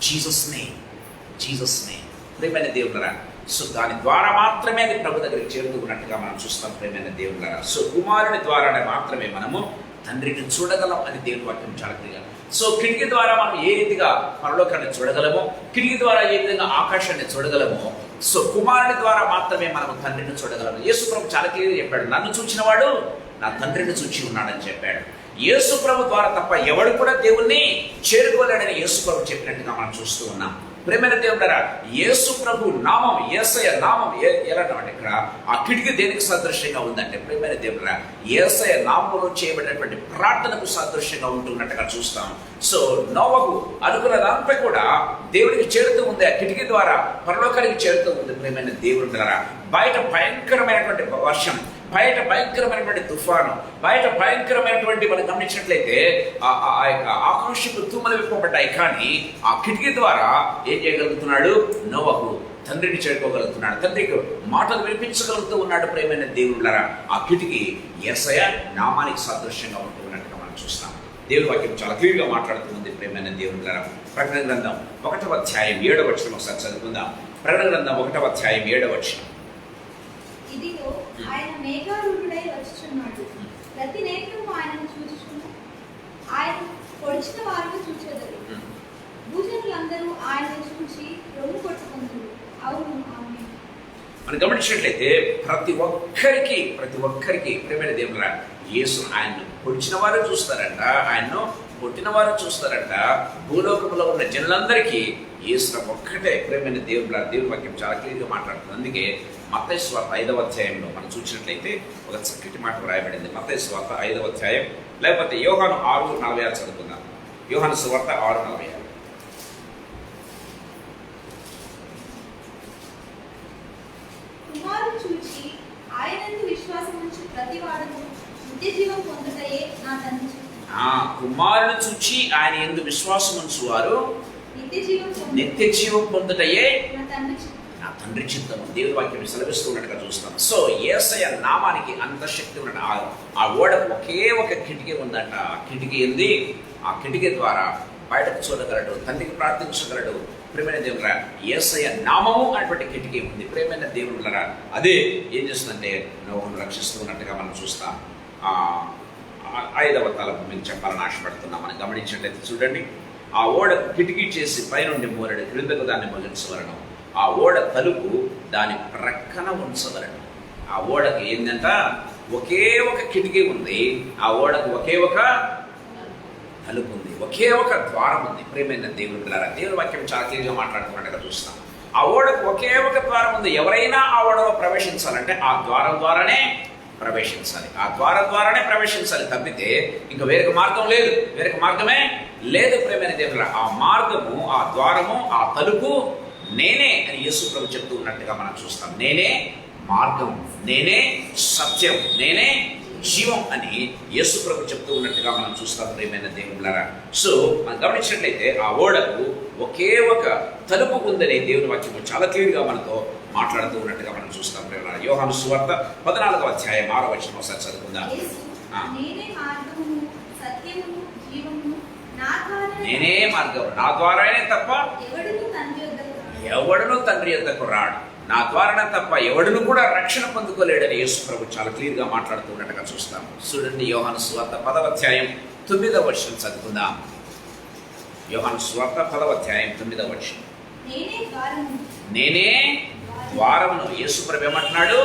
Jesus name. ప్రేమైన దేవుళ్ళారా, సో దాని ద్వారా మాత్రమే అది ప్రభు దగ్గరికి చేరుతున్నట్టుగా మనం చూస్తాం ప్రేమైన దేవుళ్ళారా. సో కుమారుని ద్వారానే మాత్రమే మనము తండ్రిని చూడగలం అని దేవుని వాక్యం చాలా క్లియర్. సో కిటికీ ద్వారా మనం ఏ రీతిగా పరలోకాన్ని చూడగలమో, కిటికీ ద్వారా ఏ విధంగా ఆకాశాన్ని చూడగలమో, సో కుమారుని ద్వారా మాత్రమే మనం తండ్రిని చూడగలము. యేసు ప్రభు చాలా క్లియర్గా చెప్పాడు, నన్ను చూచినవాడు నా తండ్రిని చూచి ఉన్నాడని చెప్పాడు. యేసు ప్రభు ద్వారా తప్ప ఎవడు కూడా దేవుణ్ణి చేరుకోలేడని యేసు ప్రభు చెప్పినట్టుగా మనం చూస్తూ ఉన్నాం. ప్రేమైన దేవుడారా, యేసు ప్రభు నామం, యేసయ్య నామం ఎలా అంటే ఇక్కడ ఆ కిటికీ దేనికి సాదృశ్యంగా ఉందంటే ప్రేమైన దేవుడారా, యేసయ్య నామంలో చేయబడినటువంటి ప్రార్థనకు సాదృశ్యంగా ఉంటున్నట్టుగా చూస్తాం. సో నోవహు అనుకున్నదంతా కూడా దేవుడికి చేరుతూ ఉంది. ఆ కిటికీ ద్వారా పరలోకానికి చేరుతూ ఉంది. ప్రేమైన దేవుడారా, బయట భయంకరమైనటువంటి వర్షం, బయట భయంకరమైనటువంటి తుఫాను, బయట భయంకరమైనటువంటి మనం గమనించినట్లయితే ఆ యొక్క ఆకాశపు తూములు విప్పబడ్డాయి. కానీ ఆ కిటికీ ద్వారా ఏం చేయగలుగుతున్నాడు? నోవహు తండ్రిని చేరుకోగలుగుతున్నాడు, తండ్రికి మాటలు వినిపించగలుగుతూ ఉన్నాడు. ప్రేమైన దేవుళ్ళారా, ఆ కిటికీ యేసయ్య నామానికి సాదృశ్యంగా ఉంటున్నట్టుగా మనం చూస్తాం. దేవుని వాక్యం చాలా క్లియర్గా మాట్లాడుతుంది. ప్రేమైన దేవుళ్ళారా, ప్రకటన గ్రంథం 1వ అధ్యాయం 7వ వచనం ఒకసారి చదువుకుందాం. ప్రకటన గ్రంథం 1వ అధ్యాయం 7వ వచనం. ఇదిగో ఆయన మేఘారూఢుడై వచ్చుచున్నాడు, ప్రతి నేత్రము ఆయనను చూచుచును, ఆయన పొడిచిన వారిని చూచెదరు, భూజనులందరూ ఆయనను చూచి రొమ్ము కొట్టుకుందురు. అవును, ఆమేన్. మనం గమనించినట్లయితే ప్రతి ఒక్కరికి ప్రేమైన దేవుళ్ళారా, యేసు ఆయన్ను పొడిచిన వారు చూస్తారంట, ఆయన్ను పుట్టినవారు చూస్తారంట. భూలోకంలో ఉన్న జనులందరికీ యేసు ఒక్కటే ప్రేమైన దేవుని వాక్యం చాలా క్లియర్గా మాట్లాడుతుంది. అందుకే మత్తయి సువార్త 5వ అధ్యాయంలో మనం చూసినట్లయితే ఒక చక్కటి మాట రాయబడింది. మత్తయి సువార్త 5వ అధ్యాయం, లేకపోతే యోహాను 6:46 చదువుకుందాం. యోహాను సువార్త 6:46. కుమారుని చూచి ఆయనందు విశ్వాసం ఉంచు ప్రతి వాడును నిత్య జీవం పొందుటయే నా తండ్రి చిత్తము. కుమారుని చూచి ఆయన యందు విశ్వాసం ఉంచువారు నిత్య జీవం పొందుటయే నా తండ్రి చిత్తము. దేవుని వాక్యం సెలవిస్తున్నట్టుగా చూస్తాం. సో యేసయ్య నామానికి అంత శక్తి ఉన్నట్టు. ఆ ఓడకు ఒకే ఒక కిటికీ ఉందంట. ఆ కిటికీ ఉంది. ఆ కిటికీ ద్వారా బయటకు చూడగలడు, తండ్రికి ప్రార్థించగలడు. ప్రేమైన దేవుడురా, యేసయ్య నామము అనేటువంటి కిటికీ ఉంది. ప్రేమైన దేవుడురా, అదే ఏం చేస్తుందంటే నోహును రక్షిస్తూ ఉన్నట్టుగా మనం చూస్తాం. 5వ తలపు మీకు చెప్పాలని ఆశపడుతున్నాం. మనం గమనించినట్లయితే చూడండి, ఆ ఓడకు కిటికీ చేసి పైనుండి మూరడు క్రిందకు దాన్ని మగిల్చవలను. ఆ ఓడ తలుపు దాని ప్రక్కన ఉంచవలను. ఆ ఓడకి ఏంటంట, ఒకే ఒక కిటికీ ఉంది. ఆ ఓడకు ఒకే ఒక తలుపు ఉంది, ఒకే ఒక ద్వారం ఉంది. ప్రేమైన దేవుడులారా, దేవుని వాక్యం చాలా క్లియర్గా మాట్లాడుతున్నట్టుగా చూస్తాం. ఆ ఓడకు ఒకే ఒక ద్వారం ఉంది. ఎవరైనా ఆ ఓడలో ప్రవేశించాలంటే ఆ ద్వారం ద్వారానే ప్రవేశించాలి. ఆ ద్వారం ద్వారానే ప్రవేశించాలి తప్పితే ఇంకా వేరొక మార్గం లేదు. వేరొక మార్గమే లేదు. ప్రేమైన దేవుడులారా, ఆ మార్గము, ఆ ద్వారము, ఆ తలుపు నేనే అని యేసు ప్రభు చెప్తూ ఉన్నట్టుగా మనం చూస్తాం. నేనే మార్గం, నేనే సత్యం, నేనే జీవం అని యేసు ప్రభు చెప్తూ ఉన్నట్టుగా మనం చూస్తాం. ప్రేమైన దేవుడులారా, సో మనం గమనించినట్లయితే ఆ ఓడకు ఒకే ఒక తలుపు ఉందని దేవుని వాక్యము చాలా క్లియర్గా మనతో మాట్లాడుతూ ఉన్నట్టుగా మనం చూస్తాం. ప్రేమ యోహాను సువార్త 14వ అధ్యాయం 6వ వచనం ఒకసారి చదువుకుందాం. నేనే మార్గం, నా ద్వారానే తప్ప ఎవడును తండ్రి యొద్దకు రాడు. నా ద్వారానే తప్ప ఎవడును కూడా రక్షణ పొందుకోలేడని యేసు ప్రభు చాలా క్లియర్గా మాట్లాడుతూ ఉన్నట్టుగా చూస్తాం. చూడండి, యోహాను సువార్త 10వ అధ్యాయం 9వ వచనం చదువుకుందాం. యోహాను సువార్త 10వ అధ్యాయం 9వ వచనం. నేనే ద్వారమును. యేసు ప్రభు ఏమంటున్నాడు?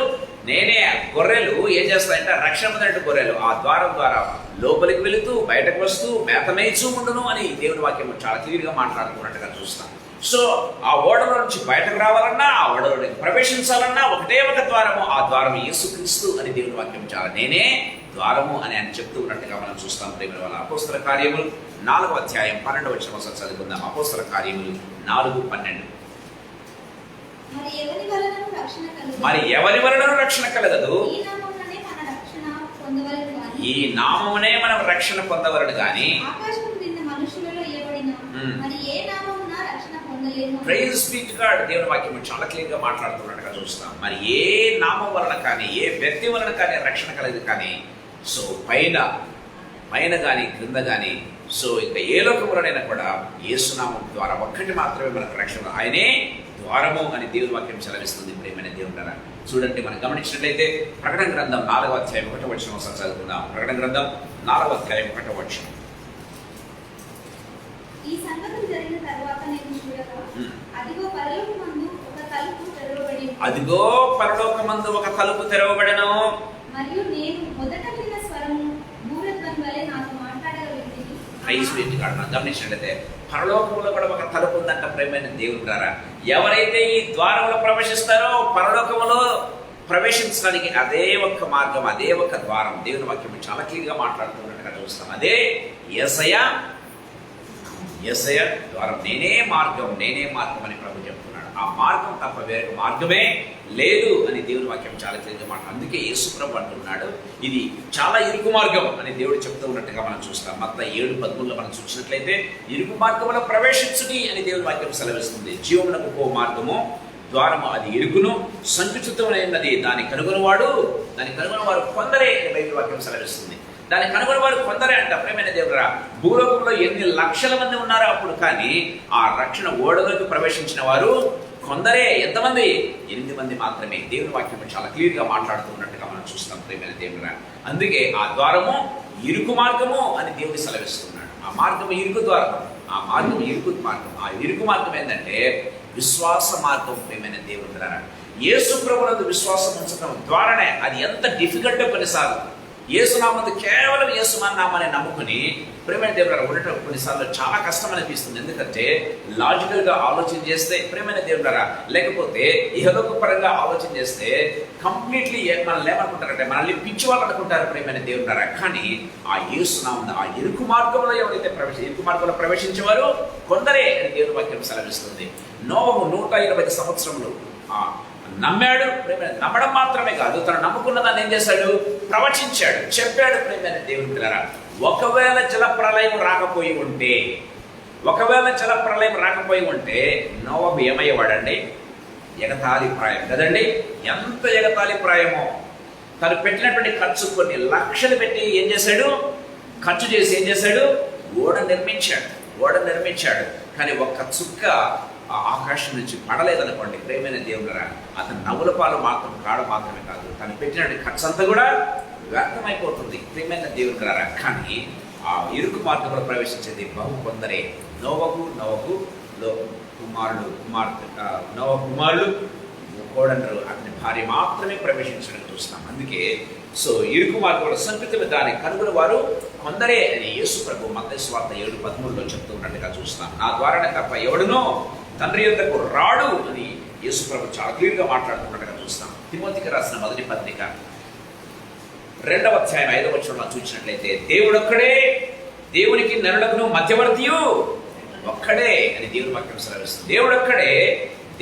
నేనే. గొర్రెలు ఏం చేస్తాయంటే రక్షణ పొందినట్టు గొర్రెలు ఆ ద్వారం ద్వారా లోపలికి వెళుతూ బయటకు వస్తూ మేతమేయిచూ ఉండును అని దేవుని వాక్యం చాలా క్లియర్గా మాట్లాడుతున్నట్టుగా చూస్తాం. సో ఆ ఓడలో నుంచి బయటకు రావాలన్నా, ఆ ఓడలోకి ప్రవేశించాలన్నా ఒకటే ఒక ద్వారము. ఆ ద్వారం యేసుక్రీస్తు అని దేవుని వాక్యం చాలా నేనే ద్వారము అని ఆయన చెప్తూ ఉన్నట్టుగా మనం చూస్తాం. ప్రేమ వల్ల అపోస్తల కార్యములు 4వ అధ్యాయం 12వ వచనం ఒకసారి చదువుకుందాం. అపోస్తల కార్యములు 4:12. మరి ఎవరి వలన రక్షణ కలగదు? ఈ నామమునే మనం రక్షణ పొందవలను గాని ప్రైజ్ బీ టు గాడ్. దేవుని వాక్యం చాలా క్లియర్గా మాట్లాడుతున్నట్టుగా చూస్తాం. మరి ఏ నామం వలన కానీ, ఏ వ్యక్తి వలన కానీ రక్షణ కలగదు. కానీ సో పైన కానీ క్రింద కానీ, సో ఇంకా ఏ లోకములనైనా కూడా యేసునామం ద్వారా ఒక్కటి మాత్రమే మనకు రక్షణ. ఆయనే ద్వారము అని దేవుని వాక్యం సెలవిస్తుంది. ప్రేమైన దేవుడారా, చూడండి, మనం గమనించినట్లయితే ప్రకటన గ్రంథం 4వ అధ్యాయం 1వ వచనం ఒకసారి చదువుకుందాం. ప్రకటన గ్రంథం 4వ అధ్యాయం 1వ వచనం. ఈ సంగతులు జరిగిన తరువాత నేను చూడగా అదిగో పరలోకమందు ఒక తలుపు తెరవబడి, అదిగో పరలోకమందు ఒక తలుపు తెరవబడెను. మరియు నేను మొదట విన్న స్వరము మూఢధ్వని వలె నాతో మాట్లాడగా వింటిని. Praise be to God. మనం గమనించినట్లయితే పరలోకంలో కూడా ఒక తలుపు ఉందంట. ప్రేమైన దేవుని ద్వారా ఎవరైతే ఈ ద్వారంలో ప్రవేశిస్తారో పరలోకములో ప్రవేశించడానికి అదే ఒక్క మార్గం, అదే ఒక ద్వారం. దేవుని వాక్యం చాలా క్లియర్గా మాట్లాడుతున్నట్టుగా చూస్తాం. అదే యేసయ్య ద్వారం. నేనే మార్గం, నేనే మార్గం అని ప్రభు చెప్తున్నాడు. ఆ మార్గం తప్ప వేరొక మార్గమే లేదు అని దేవుని వాక్యం చాలా క్లియర్గా మాట్లాడు. అందుకే యేసు ప్రభు అంటున్నాడు, ఇది చాలా ఇరుకు మార్గం అని దేవుడు చెప్తూ ఉన్నట్టుగా మనం చూస్తాం. మత్తయి 7:13 మనం చూసినట్లయితే ఇరుకు మార్గంలో ప్రవేశించుడి అని దేవుని వాక్యం సెలవిస్తుంది. జీవమునకు పో మార్గము ద్వారము అది ఇరుకును, సంకుచితమైనది దాన్ని కనుగొనవారు కొందరే అని బైబిల్ వాక్యం సెలవిస్తుంది. దాన్ని కనుగొని వారు కొందరే అంట. ప్రేమైన దేవుడా, భూలోకంలో ఎన్ని లక్షల మంది ఉన్నారో అప్పుడు, కానీ ఆ రక్షణ ఓడలోకి ప్రవేశించిన వారు కొందరే. ఎంతమంది? 8 మంది మాత్రమే. దేవుని వాక్యం చాలా క్లియర్గా మాట్లాడుతున్నట్టుగా మనం చూస్తాం. ప్రేమైన దేవుడా, అందుకే ఆ ద్వారము ఇరుకు మార్గము అని దేవుడు సెలవిస్తున్నాడు. ఆ మార్గము ఇరుకు ద్వారం, ఆ మార్గం ఇరుకు మార్గం. ఆ ఇరుకు మార్గం ఏంటంటే విశ్వాస మార్గం. ప్రేమైన దేవుడా, యేసు ప్రభువునందు విశ్వాసం ఉంచడం ద్వారానే. అది ఎంత డిఫికల్ట్ కొన్నిసార్లు యేసునామందు కేవలం యేసు నామాన్ని నమ్ముకుని ప్రేమైన దేవుడు ఉండటం కొన్నిసార్లు చాలా కష్టం అనిపిస్తుంది. ఎందుకంటే లాజికల్గా ఆలోచన చేస్తే ప్రేమైన దేవుడారా, లేకపోతే ఇహలోక పరంగా ఆలోచన చేస్తే కంప్లీట్లీ మనల్ని ఏమనుకుంటారంటే మనల్ని పిచ్చి వాళ్ళు అనుకుంటారు ప్రేమైన దేవుడారా. కానీ ఆ యేసునామందు ఆ ఇరుకు మార్గంలో ఎవరైతే ఇరుకు మార్గంలో ప్రవేశించేవారు కొందరే అని దేవుని వాక్యం సెలవిస్తుంది. నోవహు 120 సంవత్సరములు నమ్మాడు. ప్రేమైన నమ్మడం మాత్రమే కాదు, తను నమ్ముకున్న దాన్ని ఏం చేశాడు? ప్రవచించాడు, చెప్పాడు. ప్రేమైన దేవుని పిల్లరా, ఒకవేళ జలప్రలయం రాకపోయి ఉంటే నోవహు ఏమయ్యేవాడండి? ఎగతాళి ప్రాయం కదండి. ఎంత ఎగతాళి ప్రాయమో! తను పెట్టినటువంటి ఖర్చు కొన్ని లక్షలు పెట్టి ఏం చేశాడు? ఖర్చు చేసి ఏం చేశాడు? ఓడ నిర్మించాడు. కానీ ఒక్క చుక్క ఆకాశం నుంచి పడలేదనుకోండి ప్రేమైన దేవుడరా, అతను నవ్వుల పాలు మాత్రమే కాదు, తను పెట్టిన ఖర్చు అంతా కూడా వ్యర్థమైపోతుంది ప్రేమైన దేవుడరా. కానీ ఆ ఇరుకు మార్గంలో ప్రవేశించేది బహు కొందరే. నోవహు కుమారులు కోడనరు అతని భార్య మాత్రమే ప్రవేశించడం చూస్తాం. అందుకే ఇరుకు మార్గంలో సంకృతిని దాన్ని కనుగొని వారు కొందరే అని యేసు ప్రభు మత్తయి సువార్త 7:13 చెప్తూ ఉన్నట్టుగా చూస్తాం. నా ద్వారానే తప్ప ఎవడునో తండ్రి యొద్దకు రాడు అని యేసు ప్రభు చాలా క్లియర్గా మాట్లాడుతున్నట్టుగా చూస్తాం. తిమోతికి రాసిన మొదటి పత్రిక 2వ అధ్యాయం 5వ వచనంలో చూసినట్లయితే దేవుడొక్కడే, దేవునికి నరులకును మధ్యవర్తియు ఒక్కడే అని దేవుని వాక్యం సెలవిస్తుంది. దేవుడొక్కడే,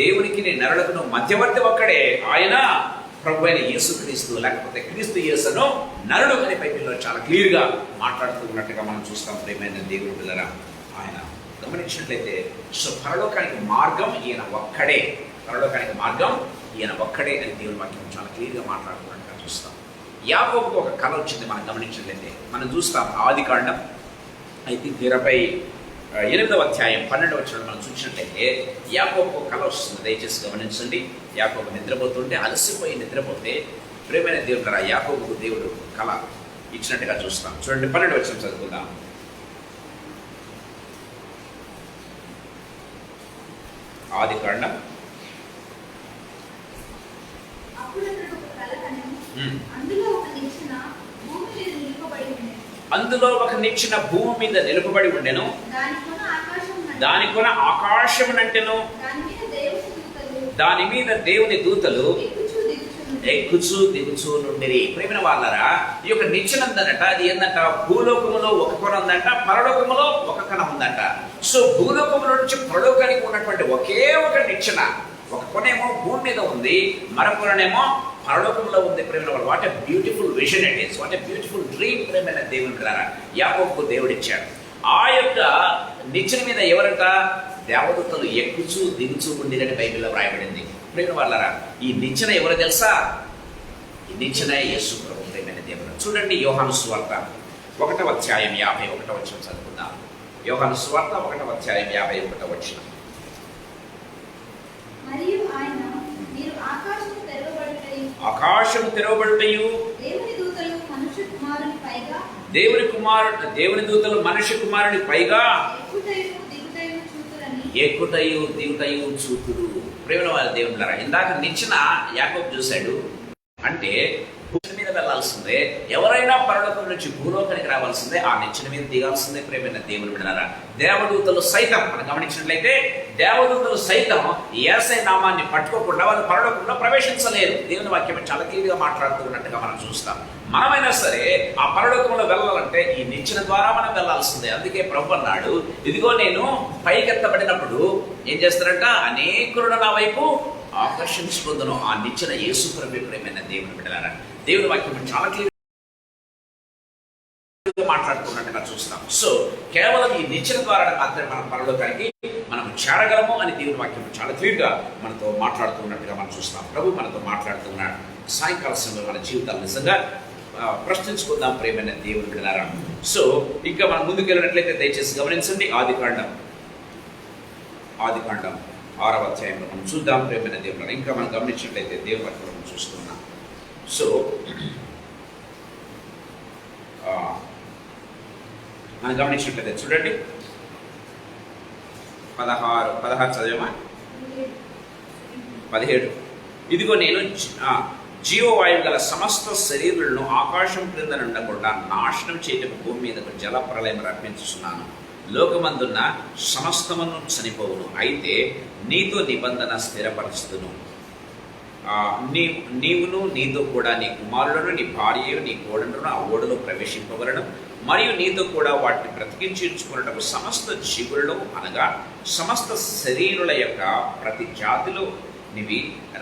దేవునికి నరులకును మధ్యవర్తి ఒక్కడే, ఆయన ప్రభు అయిన యేసుక్రీస్తు, లేకపోతే క్రీస్తు యేసును నరుడు అని బైబిల్లో చాలా క్లియర్గా మాట్లాడుతూ ఉన్నట్టుగా మనం చూస్తాం ప్రేమైన దేవుని పిల్లరా. ఆయన గమనించినట్లయితే పరలోకానికి మార్గం ఈయన ఒక్కడే అని దేవుని వాక్యం చాలా క్లియర్గా మాట్లాడుతున్నట్టుగా చూస్తాం. యాకోబుకు ఒక కళ వచ్చింది మనం గమనించినట్లయితే. మనం చూస్తాం ఆదికాండం 28వ అధ్యాయం 12వ వచనం మనం చూసినట్లయితే యాకోబుకు కళ వస్తుంది. దయచేసి గమనించండి. యాకోబు నిద్రపోతుంటే, అలసిపోయి నిద్రపోతే ప్రేమైన దేవుడు యాకోబుకు దేవుడు కళ ఇచ్చినట్టుగా చూస్తాం. చూడండి 12వ వచనం చదువుకుందాం. ఆదికాండం అందులో ఒక నిచ్చెన భూమి మీద నిలుపబడి ఉండెను, దాని కొన ఆకాశమునంటెను, దాని మీద దేవుని దూతలు ఎక్కుచూ దిగుచూ నుండిరి. ప్రేమైన వాళ్ళరా, ఈ యొక్క నిచ్చెన ఉందనట. అది ఏంటంట? భూలోకములో ఒక కొన ఉందంట, పరలోకములో ఒక కొన ఉందంట. భూలోకములో నుంచి పరలోకానికి ఉన్నటువంటి ఒకే ఒక నిచ్చెన, ఒక కొనేమో భూమి మీద ఉంది, మరొకనేమో పరలోకంలో ఉంది. ప్రేమైన వాళ్ళు, what a beautiful vision it is, what a beautiful dream. ప్రేమైన దేవుని ద్వారా యాకోబుకు దేవుడిచ్చాడు. ఆ యొక్క నిచ్చెన మీద ఎవరంట? దేవదూతలు ఎక్కుచూ దిగుచూ ఉండిరని బైబిల్లో వ్రాయబడింది. ప్రేమైన వాళ్ళరా, ఈ నిచ్చెన ఎవరో తెలుసా? ఈ నిచ్చెన యేసు ప్రభు. ప్రేమైన దేవుడు చూడండి, యోహాను సువార్త 1వ అధ్యాయం 51వ వచనం చదువుకుందాం. యోహాను సువార్త 1వ అధ్యాయం 51వ వచనం. మరియు ఆయన, మీరు ఆకాశము తెరవబడుటయు దేవుని దూతలు మనుష్య కుమారుని పైగా ఎక్కుటయు దిగుటయు చూతురు. ప్రేమ వాళ్ళ దేవుళ్ళారా, ఇందాక నిచ్చెన యాకోబు చూశాడు. అంటే భూమి మీద వెళ్లాల్సిందే, ఎవరైనా పరలోకం నుంచి భూలోకానికి రావాల్సిందే, ఆ నిచ్చెన మీద దిగాల్సిందే. ప్రేమైన దేవుని బిడ్డలారా, దేవదూతలు సైతం మనం గమనించినట్లయితే దేవదూతలు సైతం యేసయ్య నామాన్ని పట్టుకోకుండా వాళ్ళు పరలోకంలో ప్రవేశించలేరు. దేవుని వాక్యం చాలా క్లియర్గా మాట్లాడుతున్నట్టుగా మనం చూస్తాం. మనమైనా సరే ఆ పరలోకంలో వెళ్ళాలంటే ఈ నిచ్చెన ద్వారా మనం వెళ్ళాల్సిందే. అందుకే ప్రభు అన్నాడు, ఇదిగో నేను పైకెత్తబడినప్పుడు ఏం చేస్తారంట? అనేకులను నా వైపు ఆకర్షించుకుందును. ఆ నిచ్చెన యేసు ప్రభు. ప్రేమైన దేవుని బిడ్డలారా, దేవుని వాక్యం చాలా క్లియర్ మాట్లాడుతున్నట్టుగా చూస్తాం. కేవలం ఈ నిచ్చెన ద్వారా మాత్రమే మనం పరలోకానికి మనం చేరగలము అని దేవుని వాక్యం చాలా క్లియర్గా మనతో మాట్లాడుతున్నట్టుగా మనం చూస్తాం. ప్రభు మనతో మాట్లాడుతున్నాడు. సాయంకాల సమయంలో మన జీవితాలు నిజంగా ప్రశ్నించుకుందాం ప్రేమైన దేవుని బిడ్డలారా. ఇంకా మనం ముందుకు వెళ్ళినట్లయితే దయచేసి గమనించండి. ఆదికాండం 6వ అధ్యాయంలో మనం చూద్దాం ప్రేమైన దేవుడు. ఇంకా మనం గమనించినట్లయితే దేవుని వాక్యం మనం చూస్తున్నాం. మనం గమనించినట్లయితే చూడండి 16 చదివమా? 17. ఇదిగో నేను జీవవాయువు గల సమస్త శరీరులను ఆకాశం క్రింద ఉండకుండా నాశనం చేయటం భూమి మీదకు జల ప్రళయం రప్పించుచున్నాను. లోకమందున్న సమస్తమును చనిపోవును, అయితే నీతో నిబంధన స్థిరపరచుదును. నీవును నీతో కూడా నీ కుమారులను నీ భార్యను నీ కోడలను ఆ ఓడలో ప్రవేశింపవలను. మరియు నీతో కూడా వాటిని బ్రతికించుకున్నటకు సమస్త జీవులలో అనగా సమస్త శరీరుల యొక్క ప్రతి జాతిలో నీవి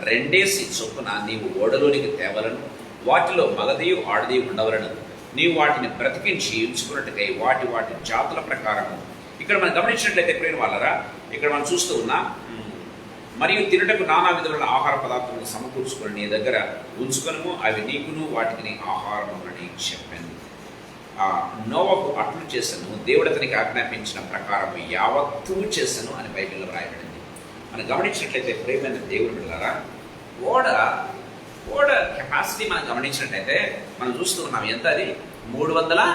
2 చొప్పున నీవు ఓడలోనికి తేవలను. వాటిలో మగదియు ఆడదియు ఉండవలను. నీవు వాటిని బ్రతికించి ఉంచుకున్నట్టుకై వాటి వాటి జాతుల ప్రకారము. ఇక్కడ మనం గమనించినట్లయితే ప్రేమ వాళ్ళరా, ఇక్కడ మనం చూస్తూ ఉన్నా, మరియు తినటకు నానా విధముల ఆహార పదార్థములు సమకూర్చుకొని నీ దగ్గర ఉంచుకొనుము, అవి నీకును వాటికి నీ ఆహారము అని చెప్పాను. నోవహు అట్లు చేసను, దేవుడు అతనికి ఆజ్ఞాపించిన ప్రకారము యావత్తూ చేసను అని బైబిల్లో రాయబడింది. మనం గమనించినట్లయితే ప్రేమైన దేవుడు బిడ్డలారా, ఓడ కెపాసిటీ మనం గమనించినట్లయితే మనం చూస్తూ ఉన్నాం. ఎంత అది? 300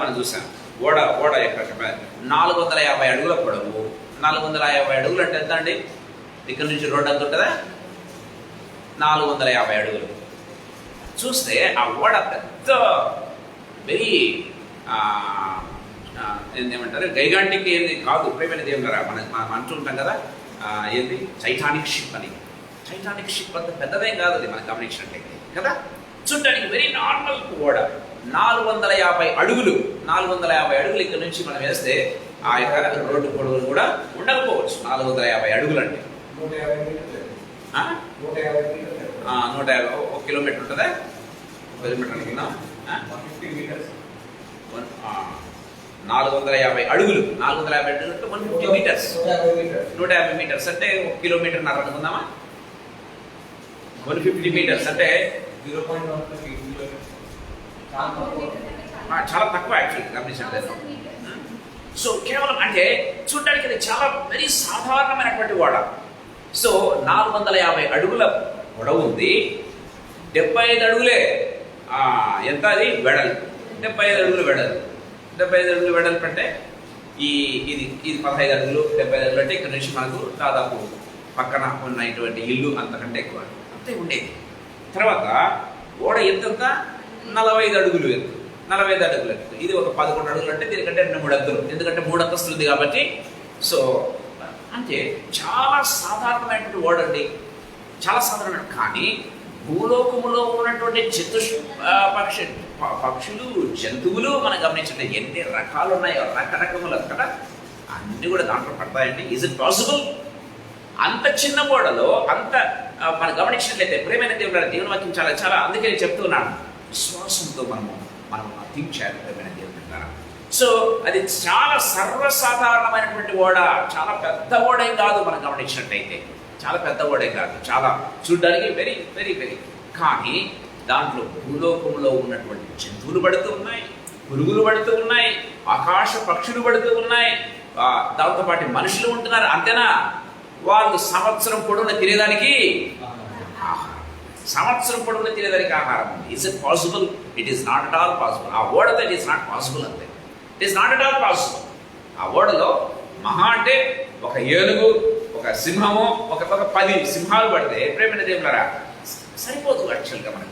మనం చూసాం. ఓడ యొక్క కెపాసిటీ 450 అడుగుల పొడవు. 450 అడుగులు అంటే ఎంత అండి? ఇక్కడ నుంచి రోడ్డు అంత ఉంటుందా? 450 అడుగులు. చూస్తే ఆ ఓడ పెద్ద వెరీ ఏమంటారు, గైగాంటిక్ ఏంది కాదు ప్రేమైన దేవులారా. మనం అంటుంటాం కదా, ఏంది టైటానిక్ షిప్ అని. టైటానిక్ షిప్ అంత పెద్దదేం కాదు అది మనం గమనించినట్లయితే కదా. చూడటానికి వెరీ నార్మల్ ఓడ. 450 అడుగులు. 450 అడుగులు ఇక్కడ నుంచి మనం వేస్తే ఆ యొక్క రోడ్డు పొడవులు కూడా ఉండకపోవచ్చు. 450 అడుగులు అంటే 150 1 కిలోమీటర్ ఉంటుందా? 1 కిలోమీటర్ అనుకున్నాం. 450 అడుగులు. 450 అడుగులు అంటే 150 మీటర్స్. 150 మీటర్స్ అంటే 1 కిలోమీటర్ నర అనుకుందామా? 150 మీటర్స్ అంటే చాలా తక్కువ యాక్చువల్లీ గమనించట్లేదు. సో కేవలం అంటే చూడడానికి అది చాలా వెరీ సాధారణమైనటువంటి ఓడ. సో 450 అడుగుల పొడవు ఉంది, 75 అడుగులే ఎంత అది వెడల్పు. 75 అడుగులు వెడల్పు. 75 అడుగులు వెడల్పు అంటే ఇది 15 అడుగులు. 75 అడుగులు అంటే ఇక్కడ నుంచి మనకు దాదాపు పక్కన ఉన్నటువంటి ఇల్లు అంతకంటే ఎక్కువ అంతే ఉండేది. తర్వాత ఓడ ఎంత? 45 అడుగులు ఎత్తు. 45 అడుగులు ఎత్తు. ఇది ఒక 11 అడుగులు అంటే దీనికంటే 2-3 అంతులు, ఎందుకంటే 3 అంతస్తులు ఉంది కాబట్టి. సో అంటే చాలా సాధారణమైనటువంటి ఓడ అండి, చాలా సాధారణమైన. కానీ భూలోకములో ఉన్నటువంటి పక్షులు జంతువులు మనం గమనించండి ఎన్ని రకాలు ఉన్నాయో, రకరకములు కదా, అన్నీ కూడా దాంట్లో పడతాయండి. Is it possible? అంత చిన్న ఓడలో అంత మనం గమనించినట్లయితే ప్రేమైన దేవుని వాక్యం చాలా చాలా అందుకే నేను చెప్తున్నాను, విశ్వాసంతో మనం థింక్ చేయాలి ప్రేమైన దేవుని ద్వారా. సో అది చాలా సర్వసాధారణమైనటువంటి ఓడ, చాలా పెద్ద ఓడేం కాదు. మనం గమనించినట్టయితే చాలా పెద్ద ఓడే కాదు, చాలా చూడడానికి వెరీ వెరీ వెరీ. కానీ దాంట్లో భూలోకంలో ఉన్నటువంటి జంతువులు పడుతూ ఉన్నాయి, పురుగులు పడుతూ ఉన్నాయి, ఆకాశ పక్షులు పడుతూ ఉన్నాయి, దాంతోపాటు మనుషులు ఉంటున్నారు. అంతేనా? వాళ్ళు సంవత్సరం పొడవున తినేదానికి ఆహారం, సంవత్సరం పొడవున తినేదానికి ఆహారం ఉంది. Is it possible? It is not at all possible. ఆ ఓడతో ఇట్ ఈస్ నాట్ పాసిబుల్. అంతే, it is not at all possible. ఆ ఓడలో మహా అంటే ఒక ఏనుగు, ఒక సింహము, ఒక 10 సింహాలు పడితే ప్రేమైన దేవులారా సరిపోదు. యాక్చువల్గా మనం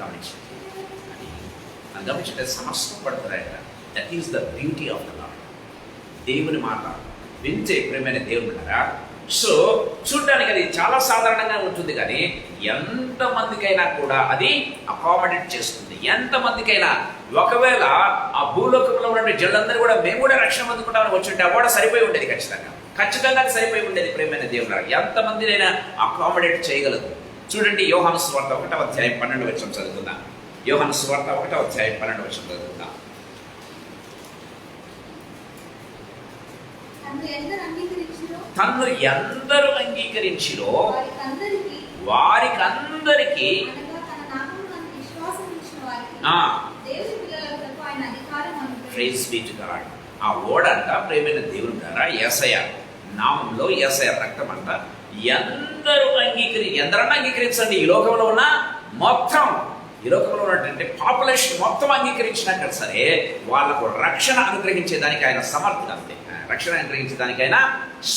గమనించే సమస్తం పడుతుందట. That is the beauty of the Lord. దేవుని మాట వింటే ప్రేమైన దేవులారా, సో చూడడానికి అది చాలా సాధారణంగా ఉంటుంది, కానీ ఎంతమందికైనా కూడా అది అకామిడేట్ చేస్తుంది. ఎంతమందికైనా ఒకవేళ ఆ భూలోకంలో ఉన్న జనులందరూ కూడా మేము కూడా రక్షణ పొందుకుంటామని వచ్చి కూడా సరిపోయి ఉండేది. ఖచ్చితంగా సరిపోయి ఉండేది ప్రేమైన దేవులారా. ఎంతమందినైనా అకామిడేట్ చేయగలదు. చూడండి, యోహాను సువార్త 1వ అధ్యాయం 12వ వచనం చదువుకుందాం. యోహాను సువార్త 1వ అధ్యాయం 12వ వచనం చదువుకుందాం. తన్ను ఎందరు అంగీకరించిరో వారికందరికీ ప్రైజ్ బి టు గాడ్. ఆ ఓడంట ప్రేమైన దేవుని ద్వారా యేసయ్య నామంలో, యేసయ్య రక్తం అంట ఎందరన్నా అంగీకరించండి. ఈ లోకంలో ఉన్న మొత్తం, ఈ లోకంలో ఉన్నటువంటి పాపులేషన్ మొత్తం అంగీకరించినాక సరే వాళ్ళకు రక్షణ అనుగ్రహించేదానికి ఆయన సమర్థుడు. అంతే, రక్షణ అనుగ్రహించేదానికి ఆయన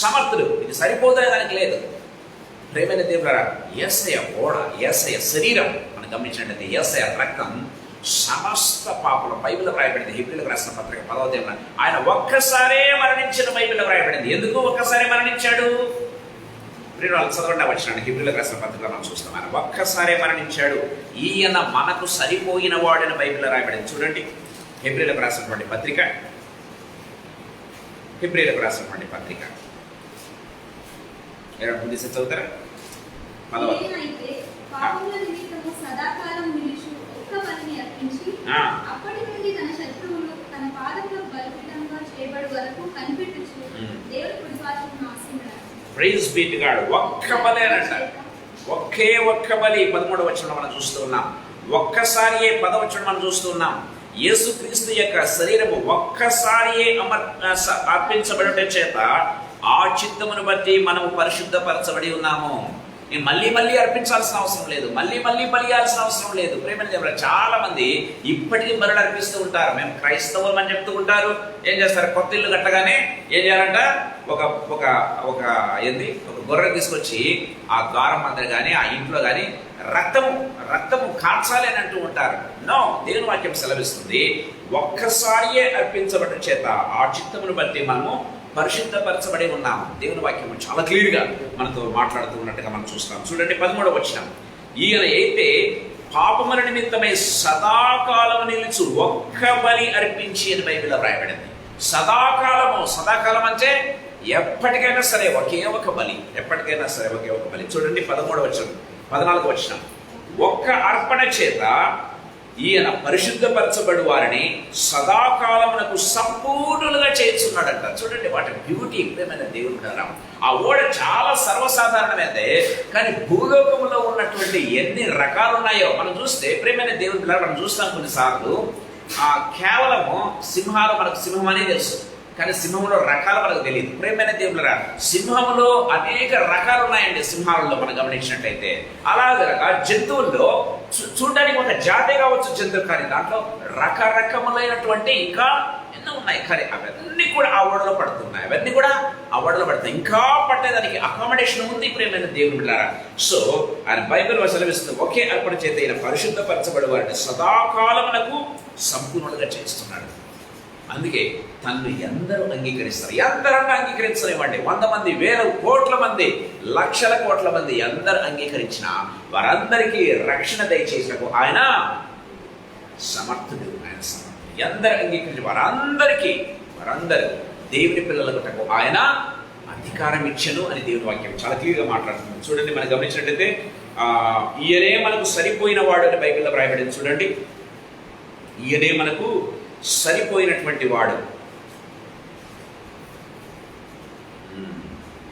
సమర్థుడు. ఇది సరిపోదే దానికి లేదు. ప్రేమైన దేవులారా, యేసయ్య ఓడ, యేసయ్య శరీరం మనం గమనించినట్లయితే యేసయ్య రక్తం సమస్త పాపలు బైబిల్లో వ్రాయబడింది. హెబ్రీయులకు రాసిన పత్రిక 10వ అధ్యాయంలో ఆయన ఒక్కసారే మరణించిన బైబిల్లో వ్రాయబడింది. ఎందుకు ఒక్కసారే మరణించాడు? వాళ్ళు చదవండి వచ్చినాడు. హెబ్రీయులకు రాసిన పత్రికలో మనం చూస్తాం. ఆయన ఒక్కసారే మరణించాడు, ఈయన మనకు సరిపోయిన వాడని బైబిల్లో రాయబడింది. చూడండి, హెబ్రీయులకు రాసినటువంటి పత్రిక, హెబ్రీయులకు రాసినటువంటి పత్రిక ముందు చదువుతారా? ఈయనైతే పాపముల నిమిత్తము సదాకాలం నిలిచి ఒక్క బలిని అర్పించి అప్పటి నుండి తన శత్రువులు తన పాదములకు బలిపీఠంగా చేయబడు వరకు కనిపెట్టుచు దేవుని కుడి పార్శ్వమున ఆసీనుడయ్యాడు. Praise be to God. ఒక్క బలేనంట, ఒకే ఒక్క బలి. 13వ వచనంలో మనం చూస్తూ ఉన్నాం. ఒక్కసారియే 10వ వచనం మనం చూస్తూ ఉన్నాం. యేసుక్రీస్తు యొక్క శరీరము ఒక్కసారియే అర్పించబడుట చేత ఆ చిత్తమును బట్టి మనము పరిశుద్ధపరచబడి ఉన్నాము. మళ్ళీ మళ్ళీ అర్పించాల్సిన అవసరం లేదు, మళ్ళీ మళ్ళీ బలియాల్సిన అవసరం లేదు. ప్రేమని చెప్పారు. చాలా మంది ఇప్పటికీ బలులు అర్పిస్తూ ఉంటారు. మేము క్రైస్తవులు అని చెప్తూ ఉంటారు. ఏం చేస్తారు? కొత్త ఇల్లు కట్టగానే ఏం చేయాలంట? ఒక ఒక ఒక ఏంది ఒక గొర్రె తీసుకొచ్చి ఆ ద్వారం మధ్య కానీ ఆ ఇంట్లో కానీ రక్తము కార్చాలి అని అంటూ ఉంటారు. నో, దేవుని వాక్యం సెలవిస్తుంది ఒక్కసారియే అర్పించబడిన చేత ఆ చిత్తమును బట్టి మనము పరిశుద్ధపరచబడి ఉన్నాము. దేవుని వాక్యం చాలా క్లియర్గా మనతో మాట్లాడుతూ ఉన్నట్టుగా మనం చూస్తాం. చూడండి 13వ వచనం. ఈయన అయితే పాపముల నిమిత్తమై సదాకాలం నిలుచు ఒక్క బలి అర్పించి అని బైబిల్లో రాయబడింది. సదాకాలం అంటే ఎప్పటికైనా సరే ఒకే ఒక బలి, ఎప్పటికైనా సరే ఒకే ఒక బలి. చూడండి 13వ వచనం, 14వ వచనం. ఒక్క అర్పణ చేత ఈయన పరిశుద్ధపరచబడి వారిని సదాకాలమునకు సంపూర్ణులుగా చేస్తున్నాడంట. చూడండి వాటి బ్యూటీ. ప్రేమైన దేవుని కదా, ఆ ఓడ చాలా సర్వసాధారణమైతే కానీ భూలోకంలో ఉన్నటువంటి ఎన్ని రకాలు ఉన్నాయో మనం చూస్తే, ప్రేమైన దేవుని పిల్లలు మనం చూస్తాం కొన్నిసార్లు కేవలము సింహాలు, మనకు సింహం అనేది తెలుసు కానీ సింహంలో రకాలు మనకు తెలియదు. ప్రేమైన దేవులరా, సింహంలో అనేక రకాలు ఉన్నాయండి. సింహాలలో మనం గమనించినట్లయితే అలాగా జంతువుల్లో చూడడానికి ఒక జాతే కావచ్చు జంతువు, కానీ దాంట్లో రకరకములైనటువంటి ఇంకా ఎన్నో ఉన్నాయి. కానీ అవన్నీ కూడా ఆ ఓడలో పడుతున్నాయి, అవన్నీ కూడా ఆ ఓడలో పడుతున్నాయి. ఇంకా పట్టేదానికి అకామిడేషన్ ఉంది. ప్రేమైన దేవుని బిడ్డలారా, సో ఆయన బైబిల్లో సెలవిస్తుంది ఒకే అర్పణ చేత ఈయన పరిశుద్ధపరచబడి వారిని సదాకాలమునకు సంపూర్ణులుగా చేస్తున్నాడు. అందుకే తను ఎందరూ అంగీకరిస్తారు. ఎందరన్నా అంగీకరించనివ్వండి, 100 మంది, 1000 కోట్ల మంది, లక్షల కోట్ల మంది అందరూ అంగీకరించిన వారందరికీ రక్షణ దయచేసినకు ఆయన సమర్థుడు. ఆయన సమర్థుడు. ఎందరు అంగీకరించిన వారందరూ దేవుని పిల్లలకు ఆయన అధికారం ఇచ్చను అని దేవుని వాక్యం చాలా క్లియర్గా మాట్లాడుతుంది. చూడండి, మనం గమనించినట్లయితే ఈయనే మనకు సరిపోయిన వాడు అని బైబిల్లో రాయబడింది. చూడండి, ఈయనే మనకు సరిపోయినటువంటి వాడు.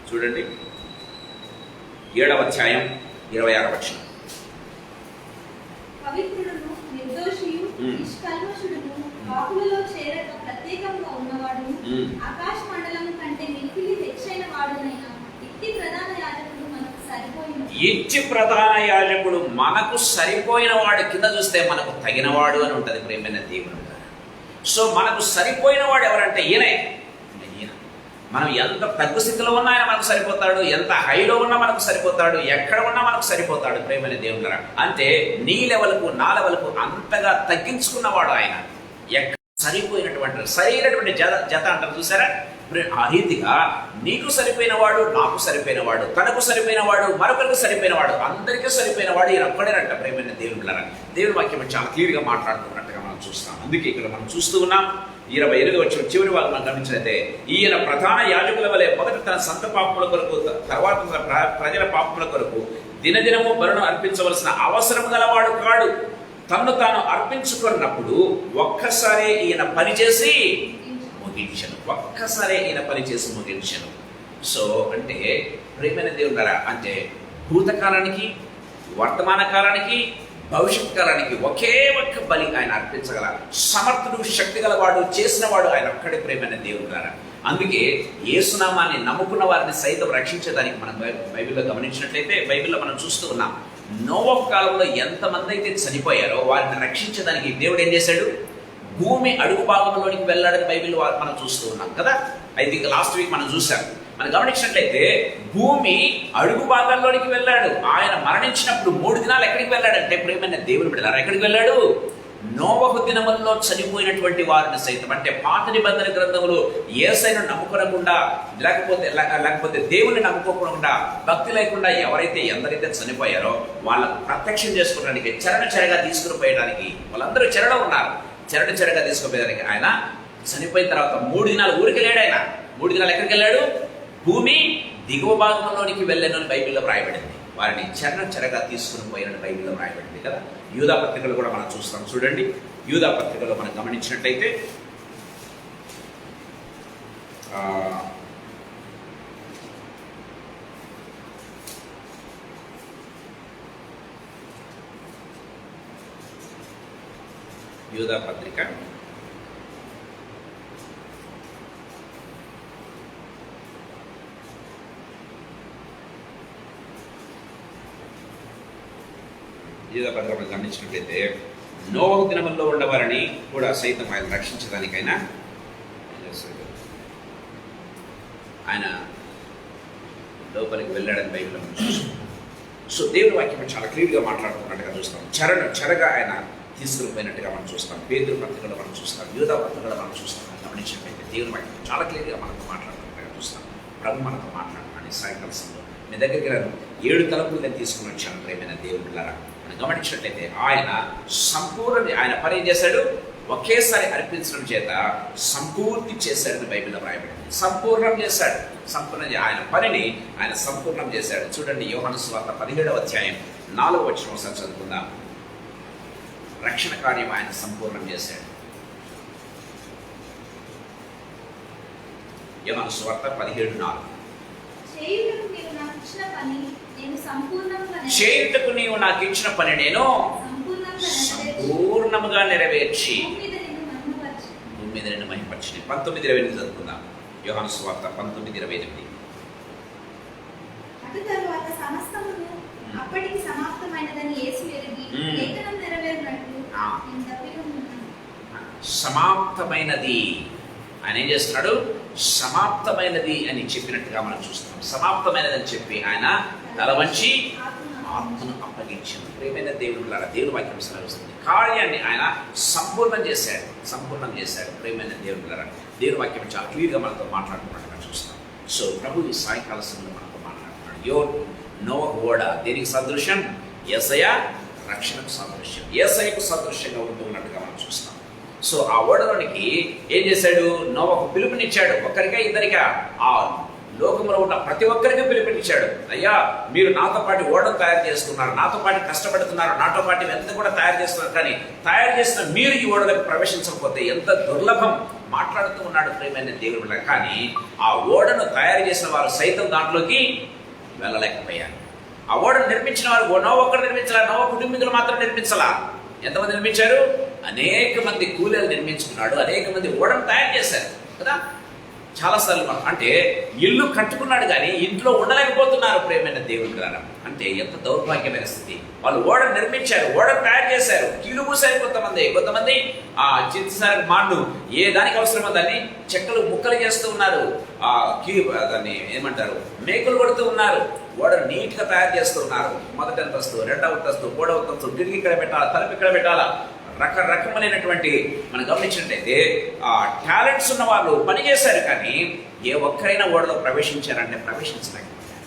చూడండి 7వ అధ్యాయం 26వ వచనం. పవిత్రుడును నిర్దోషియు నిష్కల్మషుడును పాపులలో చేరక ప్రత్యేకంగా ఉన్నవాడు ఆకాశ మండలం కంటే మిక్కిలి హెచ్చైన వాడునైన ఇచ్చి ప్రధాన యాజకుడు మనకు సరిపోయిన వాడు. కింద చూస్తే మనకు తగినవాడు అని ఉంటుంది. ప్రేమైన దేవుడు, సో మనకు సరిపోయిన వాడు ఎవరంటే ఈయన. మనం ఎంత తగ్గు స్థితిలో ఉన్నా ఆయన మనకు సరిపోతాడు, ఎంత హైలో ఉన్నా మనకు సరిపోతాడు, ఎక్కడ ఉన్నా మనకు సరిపోతాడు. ప్రేమైన దేవుడు అంటే నీ లెవెల్కు నా లెవెల్కు అంతగా తగ్గించుకున్నవాడు ఆయన. సరిపోయినటువంటి సరైనటువంటి జత అంటారు చూసారా, ఆ రీతిగా నీకు సరిపోయిన వాడు, నాకు సరిపోయిన వాడు, తనకు సరిపోయిన వాడు, మరొకరికి సరిపోయిన వాడు, అందరికీ సరిపోయిన వాడు ఈయన ఒక్కడేనంట. ప్రేమైన దేవుడు దేవుని వాక్యం చాలా క్లియర్గా మాట్లాడుతున్నట్టుగా మనం చూస్తాం. అందుకే ఇక్కడ మనం చూస్తూ ఉన్నాం 28వ వచనం చివరి వాళ్ళు మనం గమనించినట్లయితే ఈయన ప్రధాన యాజకుల వలె మొదట తన సొంత పాపముల కొరకు, తర్వాత ప్రజల పాపముల కొరకు దినదినము బలును అర్పించవలసిన అవసరం గలవాడు కాడు. తను తాను అర్పించుకున్నప్పుడు ఒక్కసారి ఈయన పనిచేసి ముగించను. ఒక్కసారి ఈయన పనిచేసి ముగించను. సో అంటే ప్రేమైన దేవుడారా, అంటే భూతకాలానికి, వర్తమాన కాలానికి, భవిష్యత్ కాలానికి ఒకే ఒక్క బలి ఆయన అర్పించగల సమర్థుడు, శక్తి గలవాడు, చేసినవాడు ఆయన ఒక్కడే. ప్రేమైన దేవుడారా, అందుకే యేసునామాన్ని నమ్ముకున్న వారిని సైతం రక్షించేదానికి మనం బైబిల్లో గమనించినట్లయితే బైబిల్లో మనం చూస్తూ ఉన్నాం. నోవహు కాలంలో ఎంతమంది అయితే చనిపోయారో వారిని రక్షించడానికి దేవుడు ఏం చేశాడు? భూమి అడుగు భాగంలోనికి వెళ్ళాడని బైబిల్ మనం చూస్తూ ఉన్నాం కదా. ఐ థింక్ లాస్ట్ వీక్ మనం చూసాం. మనం గమనించినట్లయితే భూమి అడుగు భాగాల్లోనికి వెళ్ళాడు. ఆయన మరణించినప్పుడు 3 దినాలు ఎక్కడికి వెళ్ళాడంటే ప్రియమైన దేవుని బిడ్డలారా, ఎక్కడికి వెళ్ళాడు? నోవహు దినముల్లో చనిపోయినటువంటి వారిని సైతం, అంటే పాత నిబంధన గ్రంథములు యేసయ్యను నమ్ముకోకుండా లేకపోతే దేవుని నమ్ముకోకుండా భక్తి లేకుండా ఎందరైతే చనిపోయారో వాళ్ళకు ప్రత్యక్షం చేసుకోవడానికి చెరగా తీసుకుని పోయడానికి వాళ్ళందరూ చెరలో ఉన్నారు. చెరగా తీసుకుపోయడానికి ఆయన చనిపోయిన తర్వాత 3 దినాలు ఊరికి వెళ్ళాడు. ఆయన 3 దినాలు ఎక్కడికి వెళ్ళాడు? భూమి దిగువ భాగంలోనికి వెళ్ళాను అని బైబిల్లో రాయబడింది. వారిని చెరగా తీసుకుని పోయారని బైబిల్లో రాయబడింది కదా. యూదా పత్రికలు కూడా మనం చూస్తాం. చూడండి, యూదా పత్రికలో మనం గమనించినట్లయితే యూదా పత్రిక 8వ పత్రికను గమనించినట్లయితే నోవహు దినముల్లో ఉండవారని కూడా సైతం ఆయన రక్షించడానికైనా ఆయన లోపలికి వెళ్ళాడని బైబిల్లో మనం చూస్తాం. సో దేవుని వాక్యం చాలా క్లియర్గా మాట్లాడుతున్నట్టుగా చూస్తాం. చెరగా ఆయన తీసుకుని పోయినట్టుగా మనం చూస్తాం. పేతురు పత్రికలో మనం చూస్తాం, యూదా పత్రికలో మనం చూస్తాం. గమనించినట్లయితే దేవుని వాక్యం చాలా క్లియర్గా మనతో మాట్లాడుతున్నట్టుగా చూస్తాం. ప్రభు మనతో మాట్లాడుతున్నాను. సాయంకాల సమయంలో మీ దగ్గరికి 7 తలుపులు నేను తీసుకుని వచ్చాను. ప్రేమైన దేవుని పిల్లరా, మనం గమనించినట్లయితే ఆయన ఆయన పని ఏం చేశాడు? ఒకేసారి అర్పించడం చేత సంపూర్తి చేశాడని బైబిల్లో రాయబడింది. సంపూర్ణం చేశాడు. ఆయన పనిని ఆయన సంపూర్ణం చేశాడు. చూడండి, యోహాను సువార్త 17వ అధ్యాయం 4వ వచనం ఒకసారి చదువుకుందాం. రక్షణ కార్యం ఆయన సంపూర్ణం చేశాడు. యోహాను సువార్త 17:4. చేయుటకు నీవు నాకు ఇచ్చిన పని నేను సంపూర్ణముగా నెరవేర్చి భూమి మీద నిన్ను మహిమపరచి. 19:28 చదువుకుందాం. యోహాను సువార్త 19:28. అప్పటికి సమాప్తమైనదని యేసు ఎరిగి లేఖనం నెరవేరినట్లు సమాప్తమైనది ఆయన ఏం చేస్తున్నాడు? సమాప్తమైనది అని చెప్పినట్టుగా మనం చూస్తాం. సమాప్తమైనది అని చెప్పి ఆయన తల వంచి ఆత్మను అప్పగించాడు. ప్రియమైన దేవుని వాక్యం సెలవిస్తుంది. కార్యాన్ని ఆయన సంపూర్ణం చేశాడు. ప్రియమైన దేవుని వాక్యం చాలా క్లియర్గా మనతో మాట్లాడుతున్నట్టుగా చూస్తాం. సో ప్రభు ఈ సాయంకాల సమయంలో మనతో మాట్లాడుతున్నాడు. నోవహు ఓడ దేనికి సదృశ్యం? యేసయ్య రక్షణకు సదృశ్యం. యేసయ్యకు సదృశ్యంగా ఉంటున్నట్టుగా మనం చూస్తాం. సో ఆ ఓడలోనికి ఏం చేశాడు? నోవహు పిలుపునిచ్చాడు. ఒక్కరిగా ఇద్దరిగా ఆ లోకంలో ఉన్న ప్రతి ఒక్కరికి పిలుపునిచ్చాడు. అయ్యా, మీరు నాతో పాటు ఓడను తయారు చేస్తున్నారు, నాతో పాటు కష్టపడుతున్నారు, నాతో పాటు ఎంత కూడా తయారు చేస్తున్నారు, కానీ తయారు చేసిన మీరు ఈ ఓడలకు ప్రవేశించకపోతే ఎంత దుర్లభం మాట్లాడుతూ ఉన్నాడు ప్రియమైన దేవుడు. కానీ ఆ ఓడను తయారు చేసిన వారు సైతం దాంట్లోకి వెళ్ళలేకపోయారు. ఆ ఓడను నిర్మించిన వారు నోవహు ఒక్కరు నిర్మించాలా? నోవహు కుటుంబీకులు మాత్రం నిర్మించాలా? ఎంతమంది నిర్మించారు? అనేక మంది కూలీలు నిర్మించుకున్నాడు. అనేక మంది ఓడను తయారు చేశారు కదా. చాలాసార్లు మనం అంటే ఇల్లు కట్టుకున్నాడు కానీ ఇంట్లో ఉండలేకపోతున్నారు ప్రియమైన దేవుని ద్వారా. అంటే ఎంత దౌర్భాగ్యమైన స్థితి. వాళ్ళు ఓడను నిర్మించారు, ఓడను తయారు చేశారు, కీలు పూసారు. కొంతమంది ఆ చిత్సారి మాండు ఏ దానికి అవసరమో దాన్ని చెక్కలు ముక్కలు చేస్తూ ఉన్నారు. దాన్ని ఏమంటారు, మేకులు కొడుతూ ఉన్నారు. ఓడను నీట్గా తయారు చేస్తూ ఉన్నారు. మొదటి అంతస్తు, రెండవ అంతస్తు, మూడవ అంతస్తు, కిటికీ ఇక్కడ పెట్టాలా, తలుపు ఇక్కడ పెట్టాలా, రకరకమైనటువంటి మనం గమనించినట్టయితే టాలెంట్స్ ఉన్న వాళ్ళు పనిచేశారు. కానీ ఏ ఒక్కరైనా ఓడలో ప్రవేశించారంటే ప్రవేశించలేకపోయారు.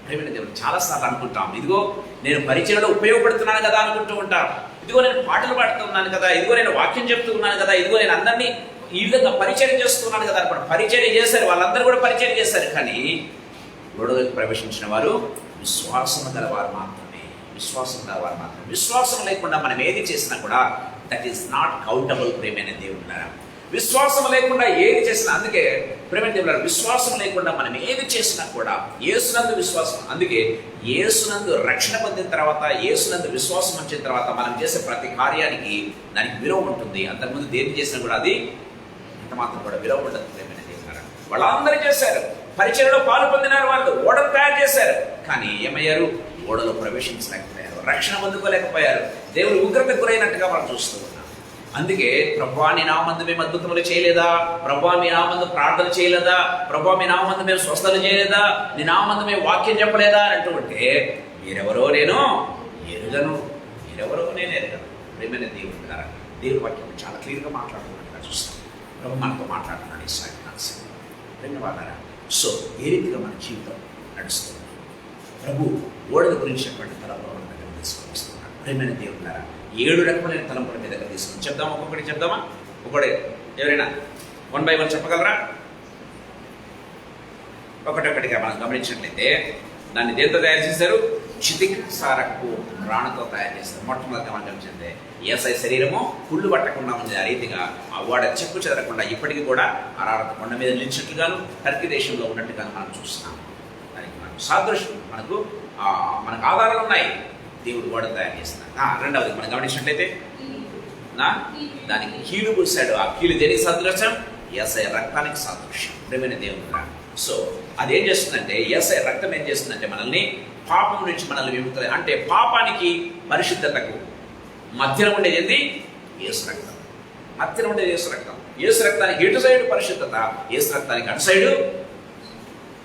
ప్రేమైన దేవుడు, చాలాసార్లు అనుకుంటాం, ఇదిగో నేను పరిచయంలో ఉపయోగపడుతున్నాను కదా అనుకుంటూ ఉంటాం. ఇదిగో నేను పాటలు పాడుతున్నాను కదా, ఇదిగో నేను వాక్యం చెప్తూ ఉన్నాను కదా, ఇదిగో నేను అందరినీ ఈ విధంగా పరిచయం చేస్తున్నాను కదా అనుకోండి. పరిచయం చేశారు, వాళ్ళందరూ కూడా పరిచయం చేశారు. కానీ ఓడలోకి ప్రవేశించిన వారు విశ్వాసం గలవారు మాత్రమే. విశ్వాసం లేకుండా మనం ఏది చేసినా కూడా దట్ ఈస్ నాట్ కౌంటబుల్. ప్రేమైన దేవుడులారా, విశ్వాసం లేకుండా ఏది చేసినా, అందుకే ప్రేమైన దేవుడులారా, విశ్వాసం లేకుండా మనం ఏది చేసినా కూడా యేసునందు విశ్వాసం. అందుకే యేసునందు రక్షణ పొందిన తర్వాత, యేసునందు విశ్వాసం వచ్చిన తర్వాత మనం చేసే ప్రతి కార్యానికి దానికి విలువ ఉంటుంది. అంతకుముందు దేని చేసినా కూడా అది ఎంత మాత్రం కూడా విలువ ఉండదు. ప్రేమైన దేవుడులారా, వాళ్ళందరూ చేశారు, పరిచయంలో పాలు పొందినారు, వాళ్ళు ఓడను తయారు చేశారు. కానీ ఏమయ్యారు? ఓడలో ప్రవేశించలేకపోయారు, రక్షణ పొందుకోలేకపోయారు. దేవుడు ఉగ్రత గురైనట్టుగా మనం చూస్తూ ఉన్నాం. అందుకే ప్రభువా నీ నామందు మేము అద్భుతములు చేయలేదా, ప్రభువా మీ నామందు ప్రార్థన చేయలేదా, ప్రభువా మీ నామందు మేము స్వస్థలు చేయలేదా, నీ నామందు మేము వాక్యం చెప్పలేదా అని అంటుంటే మీరెవరో నేను ఎరుగను, మీరెవరో నేను ఎరగను. ప్రేమైన దేవుడు కదా, దేవుడి వాక్యం చాలా క్లియర్గా మాట్లాడుతున్నట్టుగా చూస్తాం. ప్రభు మనతో మాట్లాడుతున్నాడు ఈ సాయంత్రం. ధన్యవాదాలు. సో ఏ రీతిగా మన జీవితం నడుస్తుంది, ప్రభు ఓడల గురించి చెప్పండి తలంపుల దగ్గర తీసుకొని వస్తున్నాడు. ప్రేమైన దేవుడు 7 రకమైన తలంపుల మీ దగ్గర తీసుకొని చెప్దామా, ఒక్కొక్కటి చెప్దామా? ఒకటే ఎవరైనా 1 by 1 చెప్పగలరా? ఒకటొక్కటిగా మనం గమనించినట్లయితే దాన్ని దేంతో తయారు చేశారు? చితికారపు రాణతో తయారు చేస్తారు. మొట్టమొదటి మనం గమనించింది యేసయ్య శరీరము కుళ్ళు పట్టకుండా ఉంది. ఆ రీతిగా ఆ ఓడ చెక్కు చెదరకుండా ఇప్పటికీ కూడా అరారత కొండ మీద నిలిచినట్లుగాను టర్కీ దేశంలో ఉన్నట్టుగాను మనం చూస్తున్నాం. దానికి మనకు సాదృశ్యం, మనకు ఆధారాలు ఉన్నాయి. దేవుడు ఓడ తయారు చేస్తున్నాడు. రెండవది మనం గమనించినట్లయితే దానికి కీలు పూసాడు. ఆ కీలు దేనికి సాదృశ్యం? యేసయ్య రక్తానికి సాదృశ్యం. ప్రేమైన దేవుడు. సో అదేం చేస్తుందంటే యేసయ్య రక్తం ఏం చేస్తుందంటే మనల్ని పాపం నుంచి మనల్ని విముక్తి, అంటే పాపానికి పరిశుద్ధతకు మధ్యలో ఉండేది ఏంది? యేసు రక్తం. మధ్యలో ఉండేది యేసు రక్తం. యేసు రక్తానికి ఇటు సైడు పరిశుద్ధత, యేసు రక్తానికి అటు సైడు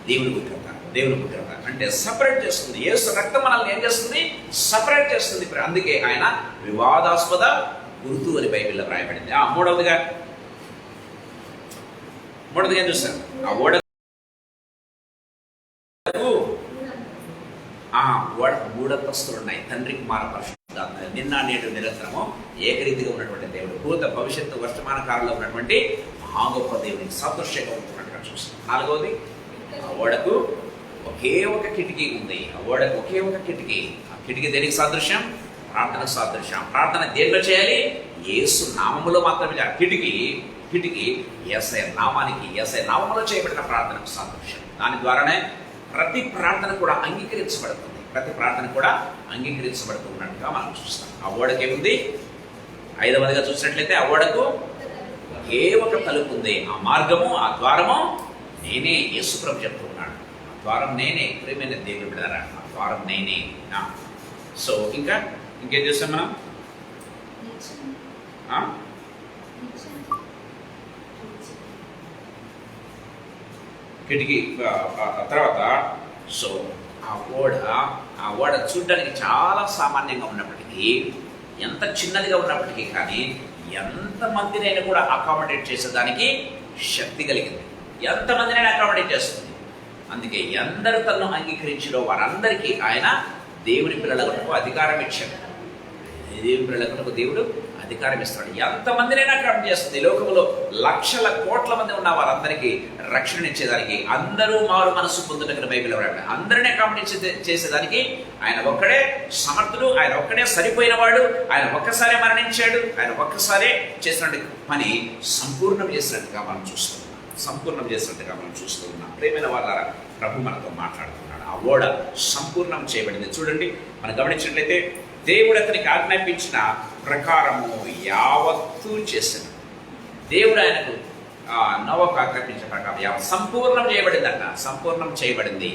దేవుని పుత్రత. దేవుని పుత్రత అంటే సపరేట్ చేస్తుంది. యేసు రక్తం మనల్ని ఏం చేస్తుంది? సపరేట్ చేస్తుంది. అందుకే ఆయన వివాదాస్పద గుర్తు అని బైబిల్లో రాయబడింది. మూడవదిగా ఏం చూస్తాను? ఆ ఓడ మూఢత్వస్తులు ఉన్నాయి. తండ్రి కుమార పరిశుద్ధాత్మ నిన్న నేడు నిరంతరము ఏకరీతిగా ఉన్నటువంటి దేవుడు, భూత భవిష్యత్తు వర్తమాన కాలంలో ఉన్నటువంటి మహా గొప్ప దేవునికి సాదృశ్యంగా ఉంటున్నట్టుగా చూస్తాం. నాలుగవది ఆ ఓడకు ఒకే ఒక కిటికీ ఉంది. ఆ ఓడకు ఒకే ఒక కిటికీ. ఆ కిటికీ దేనికి సాదృశ్యం? ప్రార్థనకు సాదృశ్యం. ప్రార్థన దేనిలో చేయాలి? యేసు నామములో మాత్రమే. ఆ కిటికీ యేసయ్య నామానికి, యేసయ్య నామములో చేయబడిన ప్రార్థనకు సాదృశ్యం. దాని ద్వారానే ప్రతి ప్రార్థన కూడా అంగీకరించబడుతుంది. ప్రతి ప్రార్థన కూడా అంగీకరించబడుతున్నట్టుగా మనం చూస్తాం. ఆ ఓడకి ఏముంది? 5వదిగా చూసినట్లయితే ఆ ఓడకు ఒకే ఒక తలుపు ఉంది. ఆ మార్గము, ఆ ద్వారము నేనే. యేసు ప్రభు చెప్తున్నాడు, ఆ ద్వారం నేనే. ప్రియమైన దేవుడు బిడ్డలారా, ఆ ద్వారం నేనే. సో ఇంకేం చేస్తాం మనం? కిటికీ తర్వాత సో ఆ ఓడ చూడడానికి చాలా సామాన్యంగా ఉన్నప్పటికీ, ఎంత చిన్నదిగా ఉన్నప్పటికీ కానీ ఎంతమందినైనా కూడా అకామిడేట్ చేసేదానికి శక్తి కలిగింది. ఎంతమందినైనా అకామిడేట్ చేస్తుంది. అందుకే ఎందరు తనను అంగీకరించినో వారందరికీ ఆయన దేవుని పిల్లలకు అధికారం ఇచ్చాడు. దేవుని పిల్లలకు దేవుడు అధికారం ఇస్తాడు. ఎంతమందినైనా అకామిడేట్ చేస్తుంది. లోకంలో లక్షల కోట్ల మంది ఉన్న వారందరికీ రక్షణ ఇచ్చేదానికి, అందరూ మారు మనస్సు పొందుటకు బైబిల్ రాయబడింది. అందరినీ అకామిడేట్ చేసేదానికి ఆయన ఒక్కడే సమర్థుడు. ఆయన ఒక్కడే సరిపోయినవాడు. ఆయన ఒక్కసారే మరణించాడు. ఆయన ఒక్కసారే చేసినట్టు పని సంపూర్ణం చేసినట్టుగా మనం చూస్తూ ఉన్నాం. ప్రేమైన వాళ్ళారా, ప్రభు మనతో మాట్లాడుతున్నాడు. ఆ ఓడ సంపూర్ణం చేయబడింది. చూడండి, మనం గమనించినట్లయితే దేవుడు అతనికి ఆజ్ఞాపించిన ప్రకారము యావత్తు చేసిన దేవుడు ఆయనకు నోవకు ఆజ్ఞాపించిన ప్రకారం సంపూర్ణం చేయబడిందట. సంపూర్ణం చేయబడింది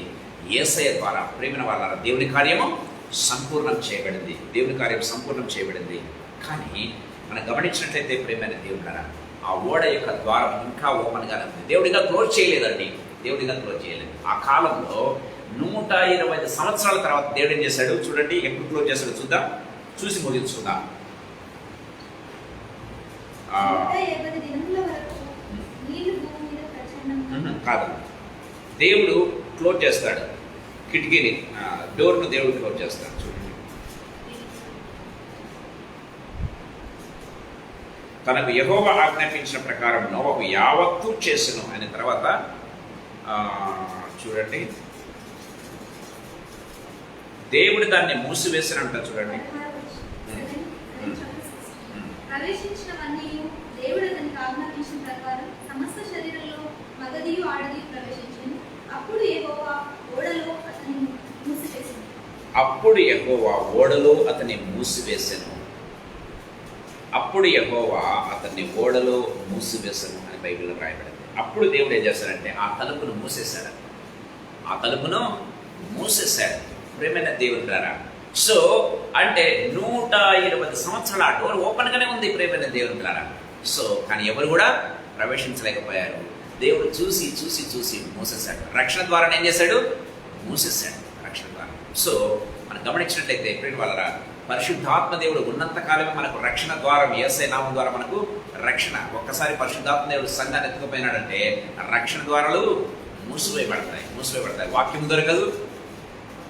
యేసయ్య ద్వారా. ప్రేమైన వాళ్ళ దేవుని కార్యము సంపూర్ణం చేయబడింది. దేవుని కార్యం సంపూర్ణం చేయబడింది. కానీ మనం గమనించినట్లయితే ప్రేమైన దేవుడు ఆ ఓడ యొక్క ద్వారం ఇంకా ఓపెన్గానే ఉంది. దేవుడిగా క్లోజ్ చేయలేదండి. ఆ కాలంలో 125 సంవత్సరాల తర్వాత దేవుడు ఏం చేశాడు? చూడండి, ఎప్పుడు క్లోజ్ చేశాడు చూద్దాం, చూసి ముగించుకుందాం. కాదు, దేవుడు క్లోజ్ చేస్తాడు కిటికీని, డోర్ను దేవుడు క్లోజ్ చేస్తాడు. చూడండి, తనకు యెహోవా ఆజ్ఞాపించిన ప్రకారం నోవహు యావత్తు చేసెను అనే తర్వాత చూడండి, దేవుడు దాన్ని మూసివేసినంట. చూడండి, అప్పుడు యెహోవా ఓడలో అతన్ని మూసివేసెను. అని బైబిల్లో రాయబడింది. అప్పుడు దేవుడు ఏం చేశాడంటే ఆ తలుపును మూసేశాడు. ప్రేమైన దేవుని ద్వారా. సో అంటే 120 సంవత్సరాల ఆ డోర్ ఓపెన్ గానే ఉంది ప్రేమైన దేవుని ద్వారా. సో కానీ ఎవరు కూడా ప్రవేశించలేకపోయారు. దేవుడు చూసి చూసి చూసి మూసేశాడు. రక్షణ ద్వారా ఏం చేశాడు? మూసేశాడు రక్షణ ద్వారా. సో మనం గమనించినట్లయితే ప్రేమ వల్ల పరిశుద్ధాత్మ దేవుడు ఉన్నంత కాలమే మనకు రక్షణ ద్వారం, యేసయ్య నామం ద్వారా మనకు రక్షణ. ఒక్కసారి పరిశుద్ధాత్మ దేవుడు సంఘాన్ని ఎత్తుకుపోయినాడంటే రక్షణ ద్వారాలు మూసివేయబడతాయి. వాక్యం దొరకదు,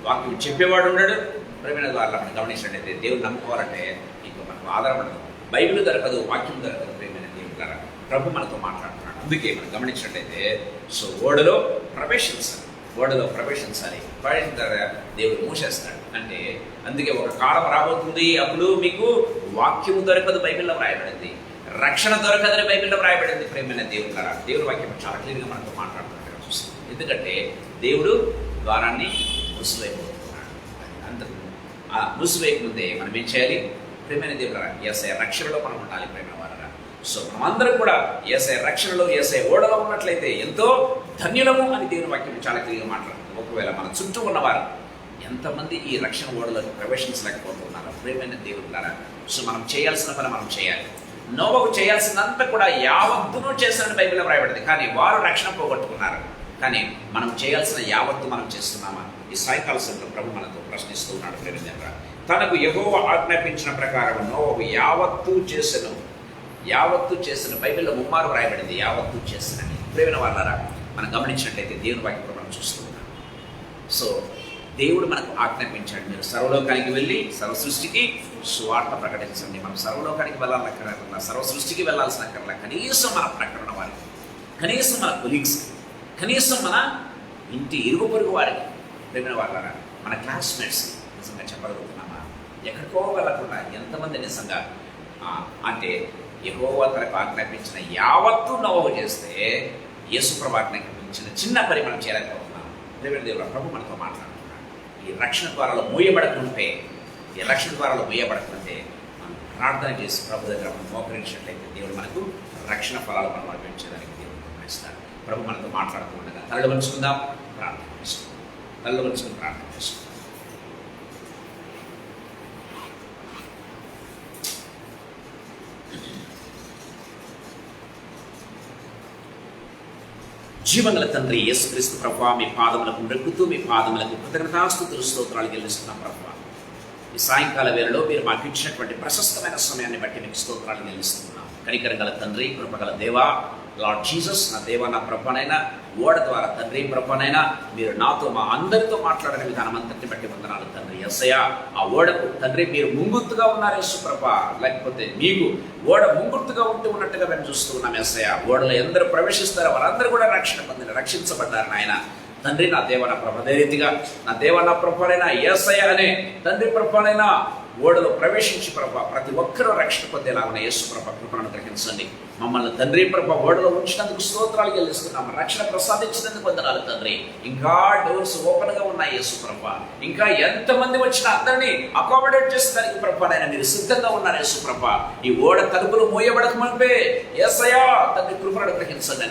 వాక్యం చెప్పేవాడు ఉండడు. ప్రేమైన ద్వారా మనం గమనించినట్లయితే దేవుడు నమ్ముకోవాలంటే ఇంకో మనకు ఆధారపడదు. బైబిల్ దొరకదు, వాక్యం దొరకదు. ప్రేమైన దేవుని ద్వారా ప్రభు మనతో మాట్లాడుతున్నాడు. అందుకే మనం గమనించినట్లయితే సో ఓడలో ప్రవేశించాలి. ప్రవేశించిన దేవుడు మూసేస్తాడు. అంటే అందుకే ఒక కాలం రాబోతుంది, అప్పుడు మీకు వాక్యము దొరకదు, బైబిల్లో వ్రాయబడింది. రక్షణ దొరకదని బైబిల్లో వ్రాయబడింది. ప్రేమైన దేవుని ద్వారా దేవుడి వాక్యం చాలా క్లియర్గా మనతో మాట్లాడుతున్నట్టుగా చూస్తుంది. ఎందుకంటే దేవుడు ద్వారాన్ని మూసివేయబోతున్నాడు. అందుకు ఆ మూసివేయకముందే మనం ఏం చేయాలి? ప్రేమైన దేవుడు యేసయ్య రక్షణలో మనం ఉండాలి. ప్రేమ వారా సో మనమందరం కూడా యేసయ్య రక్షణలో, యేసయ్య ఓడలో ఉన్నట్లయితే ఎంతో ధన్యులము అని దేవుని వాక్యం చాలా క్లియర్గా మాట్లాడుతుంది. ఒకవేళ మన చుట్టూ ఉన్నవారు ఎంతమంది ఈ రక్షణ ఓడలోకి ప్రవేశించలేకపోతున్నారు ప్రేమైన దేవుని ద్వారా. సో మనం చేయాల్సిన పని మనం చేయాలి. నోవహు చేయాల్సినంత కూడా యావత్తును చేశారని బైబిల్లో వ్రాయబడింది. కానీ వారు రక్షణ పోగొట్టుకున్నారు. కానీ మనం చేయాల్సిన యావత్తు మనం చేస్తున్నామా? ఈ సాయంకాల సమయంలో ప్రభు మనతో ప్రశ్నిస్తూ ఉన్నాడు. ప్రేమ తనకు యెహోవా ఆజ్ఞాపించిన ప్రకారం నోవహు యావత్తు చేసిన బైబిల్లో ముమ్మారు వ్రాయబడింది యావత్తు చేసినని. ప్రేమైన వాళ్ళారా మనం గమనించినట్లయితే దేవుని వాక్యం మనం చూస్తూ ఉన్నాం. సో దేవుడు మనకు ఆజ్ఞాపించాడు, మీరు సర్వలోకానికి వెళ్ళి సర్వ సృష్టికి సువార్త ప్రకటించండి. మనం సర్వలోకానికి వెళ్ళాలక్కర్లా, సర్వ సృష్టికి వెళ్ళాల్సిన అక్కర్లా, కనీసం మన ప్రకటన వారికి, కనీసం మన కొలీగ్స్కి, కనీసం మన ఇంటి ఇరుగు పొరుగు వారికి, ప్రేమైన వాళ్ళారా మన క్లాస్మేట్స్ నిజంగా చెప్పగలుగుతున్నామా? ఎక్కడికో వెళ్ళకుండా ఎంతమంది నిజంగా అంటే యెహోవా తనకు ఆజ్ఞాపించిన యావత్తు నోవహు చేస్తే యేసు ప్రభు ఆజ్ఞాపించిన చిన్న పని మనం చేయలేకపోతున్నాం. దేవుడు ప్రభు మనతో మాట్లాడుతున్నాడు. ఈ రక్షణ ద్వారాలు మూయబడకుంటే మనం ప్రార్థన చేసి ప్రభు దగ్గర మనం మోకరించినట్లయితే దేవుడు మనకు రక్షణ ఫలాలు మనం అనిపించడానికి దేవుడు గమనిస్తాడు. ప్రభు మనతో మాట్లాడుతూ ఉండగా తల్లి వంచుకుందాం, ప్రార్థన చేసుకుందాం. తల్లి వంచుకుని ప్రార్థన చేసుకుందాం. జీవగల తండ్రి యేసుక్రీస్తు ప్రభువా, మీ పాదములకు మృక్కుతూ మీ పాదములకు కృతజ్ఞతాస్తుతులు స్తోత్రాలు చెల్లిస్తున్నాం ప్రభువా. ఈ సాయంకాల వేళలో మీరు మాకు ఇచ్చినటువంటి ప్రశస్తమైన సమయాన్ని బట్టి మీకు స్తోత్రాలు చెల్లిస్తున్నాం. కనికరం గల తండ్రి, కృపగల దేవా, లార్డ్ జీసస్, నా దేవ, నా ప్రభునైనా ఓడ ద్వారా తండ్రి ప్రభునైనా మీరు నాతో మా అందరితో మాట్లాడిన విధానం అంతటిని బట్టి వందనాలు తండ్రి. యేసయ్య ఆ ఓడకు తండ్రి మీరు ముంగుర్తుగా ఉన్నారు యేసు ప్రభా, లేకపోతే మీకు ఓడ ముంగుర్తుగా ఉన్నట్టుగా మేము చూస్తూ ఉన్నాం యేసయ్య. ఓడలో ఎందరూ ప్రవేశిస్తారో వారందరూ కూడా రక్షించబడ్డారు నాయన తండ్రి. నా దేవ నా ప్రభ అదే రీతిగా నా దేవ నా ప్రభునైనా యేసయ్య అనే తండ్రి ప్రభునైనా ఓడలో ప్రవేశించి ప్రభా ప్రతి ఒక్కరూ రక్షణ పొందేలా ఉన్న యేసు ప్రభ కృపను అనుగ్రహించండి. మమ్మల్ని తండ్రి ప్రభ ఓడలో ఉంచినందుకు స్తోత్రాలు చెల్లిస్తున్నాము. రక్షణ ప్రసాదించినందుకు వందనాలు తండ్రి. ఇంకా డోర్స్ ఓపెన్ గా ఉన్నాయి యేసు ప్రభ. ఇంకా ఎంతమంది వచ్చినా అందరినీ అకామిడేట్ చేసేదానికి ప్రభానైనా మీరు సిద్ధంగా ఉన్నారు యేసు ప్రభ. ఈ ఓడ తలుపులు మూయబడక మునిపే యేసయ్య తండ్రి కృపను అనుగ్రహించండి.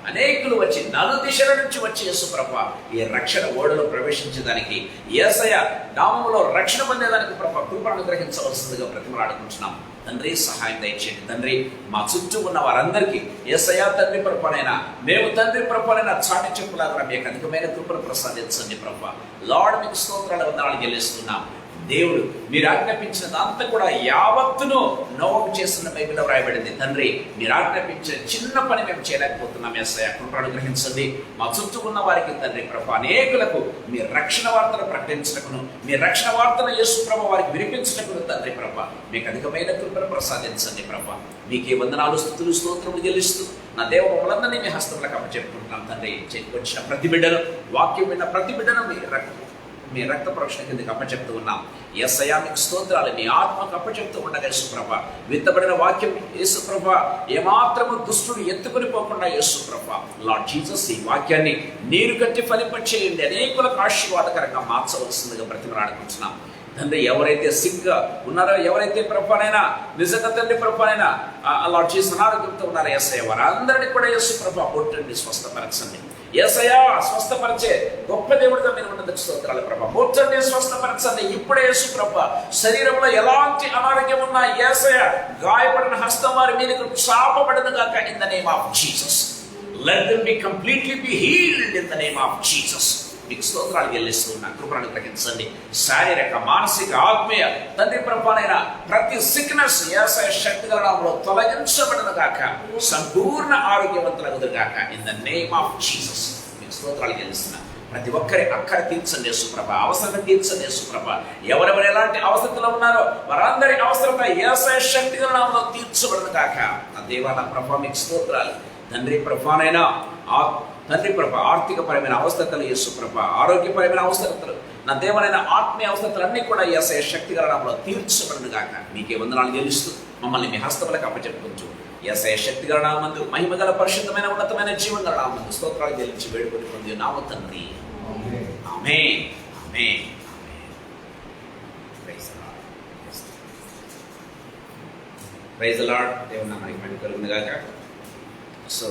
అనేకులు వచ్చి నలు దిశల నుంచి వచ్చి యేసు ప్రభ ఈ రక్షణ ఓడలో ప్రవేశించేదానికి యేసయ్య నామములో రక్షణ పొందేదానికి ప్రభ కృపను అనుగ్రహించవలసిందిగా బ్రతిమలాడుకుంటున్నాం తండ్రి. సహాయం దయచేయండి తండ్రి. మా చుట్టూ ఉన్న వారందరికీ యేసయ్య తండ్రి ప్రభునైనా మేము తండ్రి ప్రభునైనా చాటి చెప్పులాగా మీకు అధికమైన కృపను ప్రసాదించండి ప్రభ. లార్డ్ మీకు స్తోత్రాలు వందనాలు చెల్లిస్తున్నాం. దేవుడు మీరు ఆజ్ఞాపించినదంతా కూడా యావత్తును నోవహు చేస్తున్న బైబిల్లో వ్రాయబడింది తండ్రి. మీరు ఆజ్ఞాపించిన చిన్న పని మేము చేయలేకపోతున్నాం యేసయ్య, కృపను అనుగ్రహించండి. మా చుట్టూ ఉన్న వారికి తండ్రి ప్రభ అనేకులకు మీ రక్షణ వార్తను ప్రకటించటకును మీ రక్షణ వార్తను యేసు ప్రభ వారికి వినిపించటకును తండ్రి ప్రభ మీకు అధికమైన కృపను ప్రసాదించండి ప్రభ. మీకే వందనాలు స్తుతులు స్తోత్రములు చెల్లిస్తూ నా దేవ మమ్మలందరినీ మీ హస్తములకు అప్పచెప్పుకుంటున్నాం తండ్రి. వచ్చిన ప్రతి బిడ్డను వాక్యం విన్న ప్రతి బిడ్డను మీ రక్త ప్రోక్షణ కిందకి అప్పచెప్తూ ఉన్నాం. యేసయ్య మీకు స్తోత్రాలు. మీ ఆత్మకు అప్పచెప్తూ ఉండగా యేసుప్రభ విత్తబడిన వాక్యం యేసుప్రభ ఏమాత్రము దుష్టుడు ఎత్తుకుని పోకుండా యేసుప్రభ లార్డ్ జీసస్ ఈ వాక్యాన్ని నీరు కట్టి ఫలింపచేయండి. అనేకులకు ఆశీర్వాదకరంగా మార్చవలసిందిగా బ్రతిమలాడుకుంటున్నాం తండ్రి. ఎవరైతే సిగ్గా ఉన్నారో ఎవరైతే ప్రభానైనా నిజంగా తండ్రి ప్రభానైనా లార్డ్ జీసస్ అనారోగ్యంతో ఉన్నారో యేసయ్య వారందరినీ కూడా యేసు ప్రభ కొట్టండి, స్వస్థపరచండి. యేసయ్యా స్వస్థపరిచే గొప్ప దేవుడిగా మీరు ఉన్నందుకు స్తోత్రాలు ప్రభా. కూర్చొని స్వస్థపరచండి ఇప్పుడే యేసు ప్రభా. శరీరంలో ఎలాంటి అనారోగ్యం ఉన్నా యేసయ్య గాయపడిన హస్తం వారి మీదకు చాపబడను గాక in the name of Jesus. Let them be completely be healed in the name of Jesus. మీకు స్తోత్రాలు చెల్లిస్తున్నా. కృపను గ్రహించండి. శారీరక మానసిక ఆత్మీయ తండ్రి ప్రభానైన ప్రతి సిక్నెస్ యేసయ్య శక్తిగల నామములో తొలగించబడను గాక. సంపూర్ణ ఆరోగ్యవంతులగుదురు గాక in the name of Jesus. మీకు స్తోత్రాలు చెల్లిస్తున్నా. ప్రతి ఒక్కరి అక్కర తీర్చండి యేసుప్రభ. అవసరం తీర్చండి యేసుప్రభ. ఎవరెవరు ఎలాంటి అవసరంలో ఉన్నారో వారందరి అవసరత యేసయ్య శక్తిగల నామములో తీర్చబడను గాక. నా దేవా నా ప్రభా మీకు స్తోత్రాలు. తండ్రి ప్రభానైనా తండ్రి ప్రభ ఆర్థికపరమైన అవసరతలు యేసుప్రభ, ఆరోగ్యపరమైన అవసరతలు నా దేవనైన ఆత్మీయ అవసరతలన్నీ కూడా యేసయ్య శక్తిగల నామములో తీర్చబడను గాక. మీకే వందనాలు చెల్లిస్తూ మమ్మల్ని మీ హస్తములకు అప్పచెప్పుకుంటూ యేసయ్య శక్తిగల నామమునందు మహిమగల పరిశుద్ధమైన ఉన్నతమైన జీవగల నామమునందు స్తోత్రాలు చెల్లించి వేడుకొని పొంది నామ తండ్రి. ఆమేన్ ఆమేన్. Praise the Lord. దేవుని నామానికి మహిమ కలుగును గాక. సో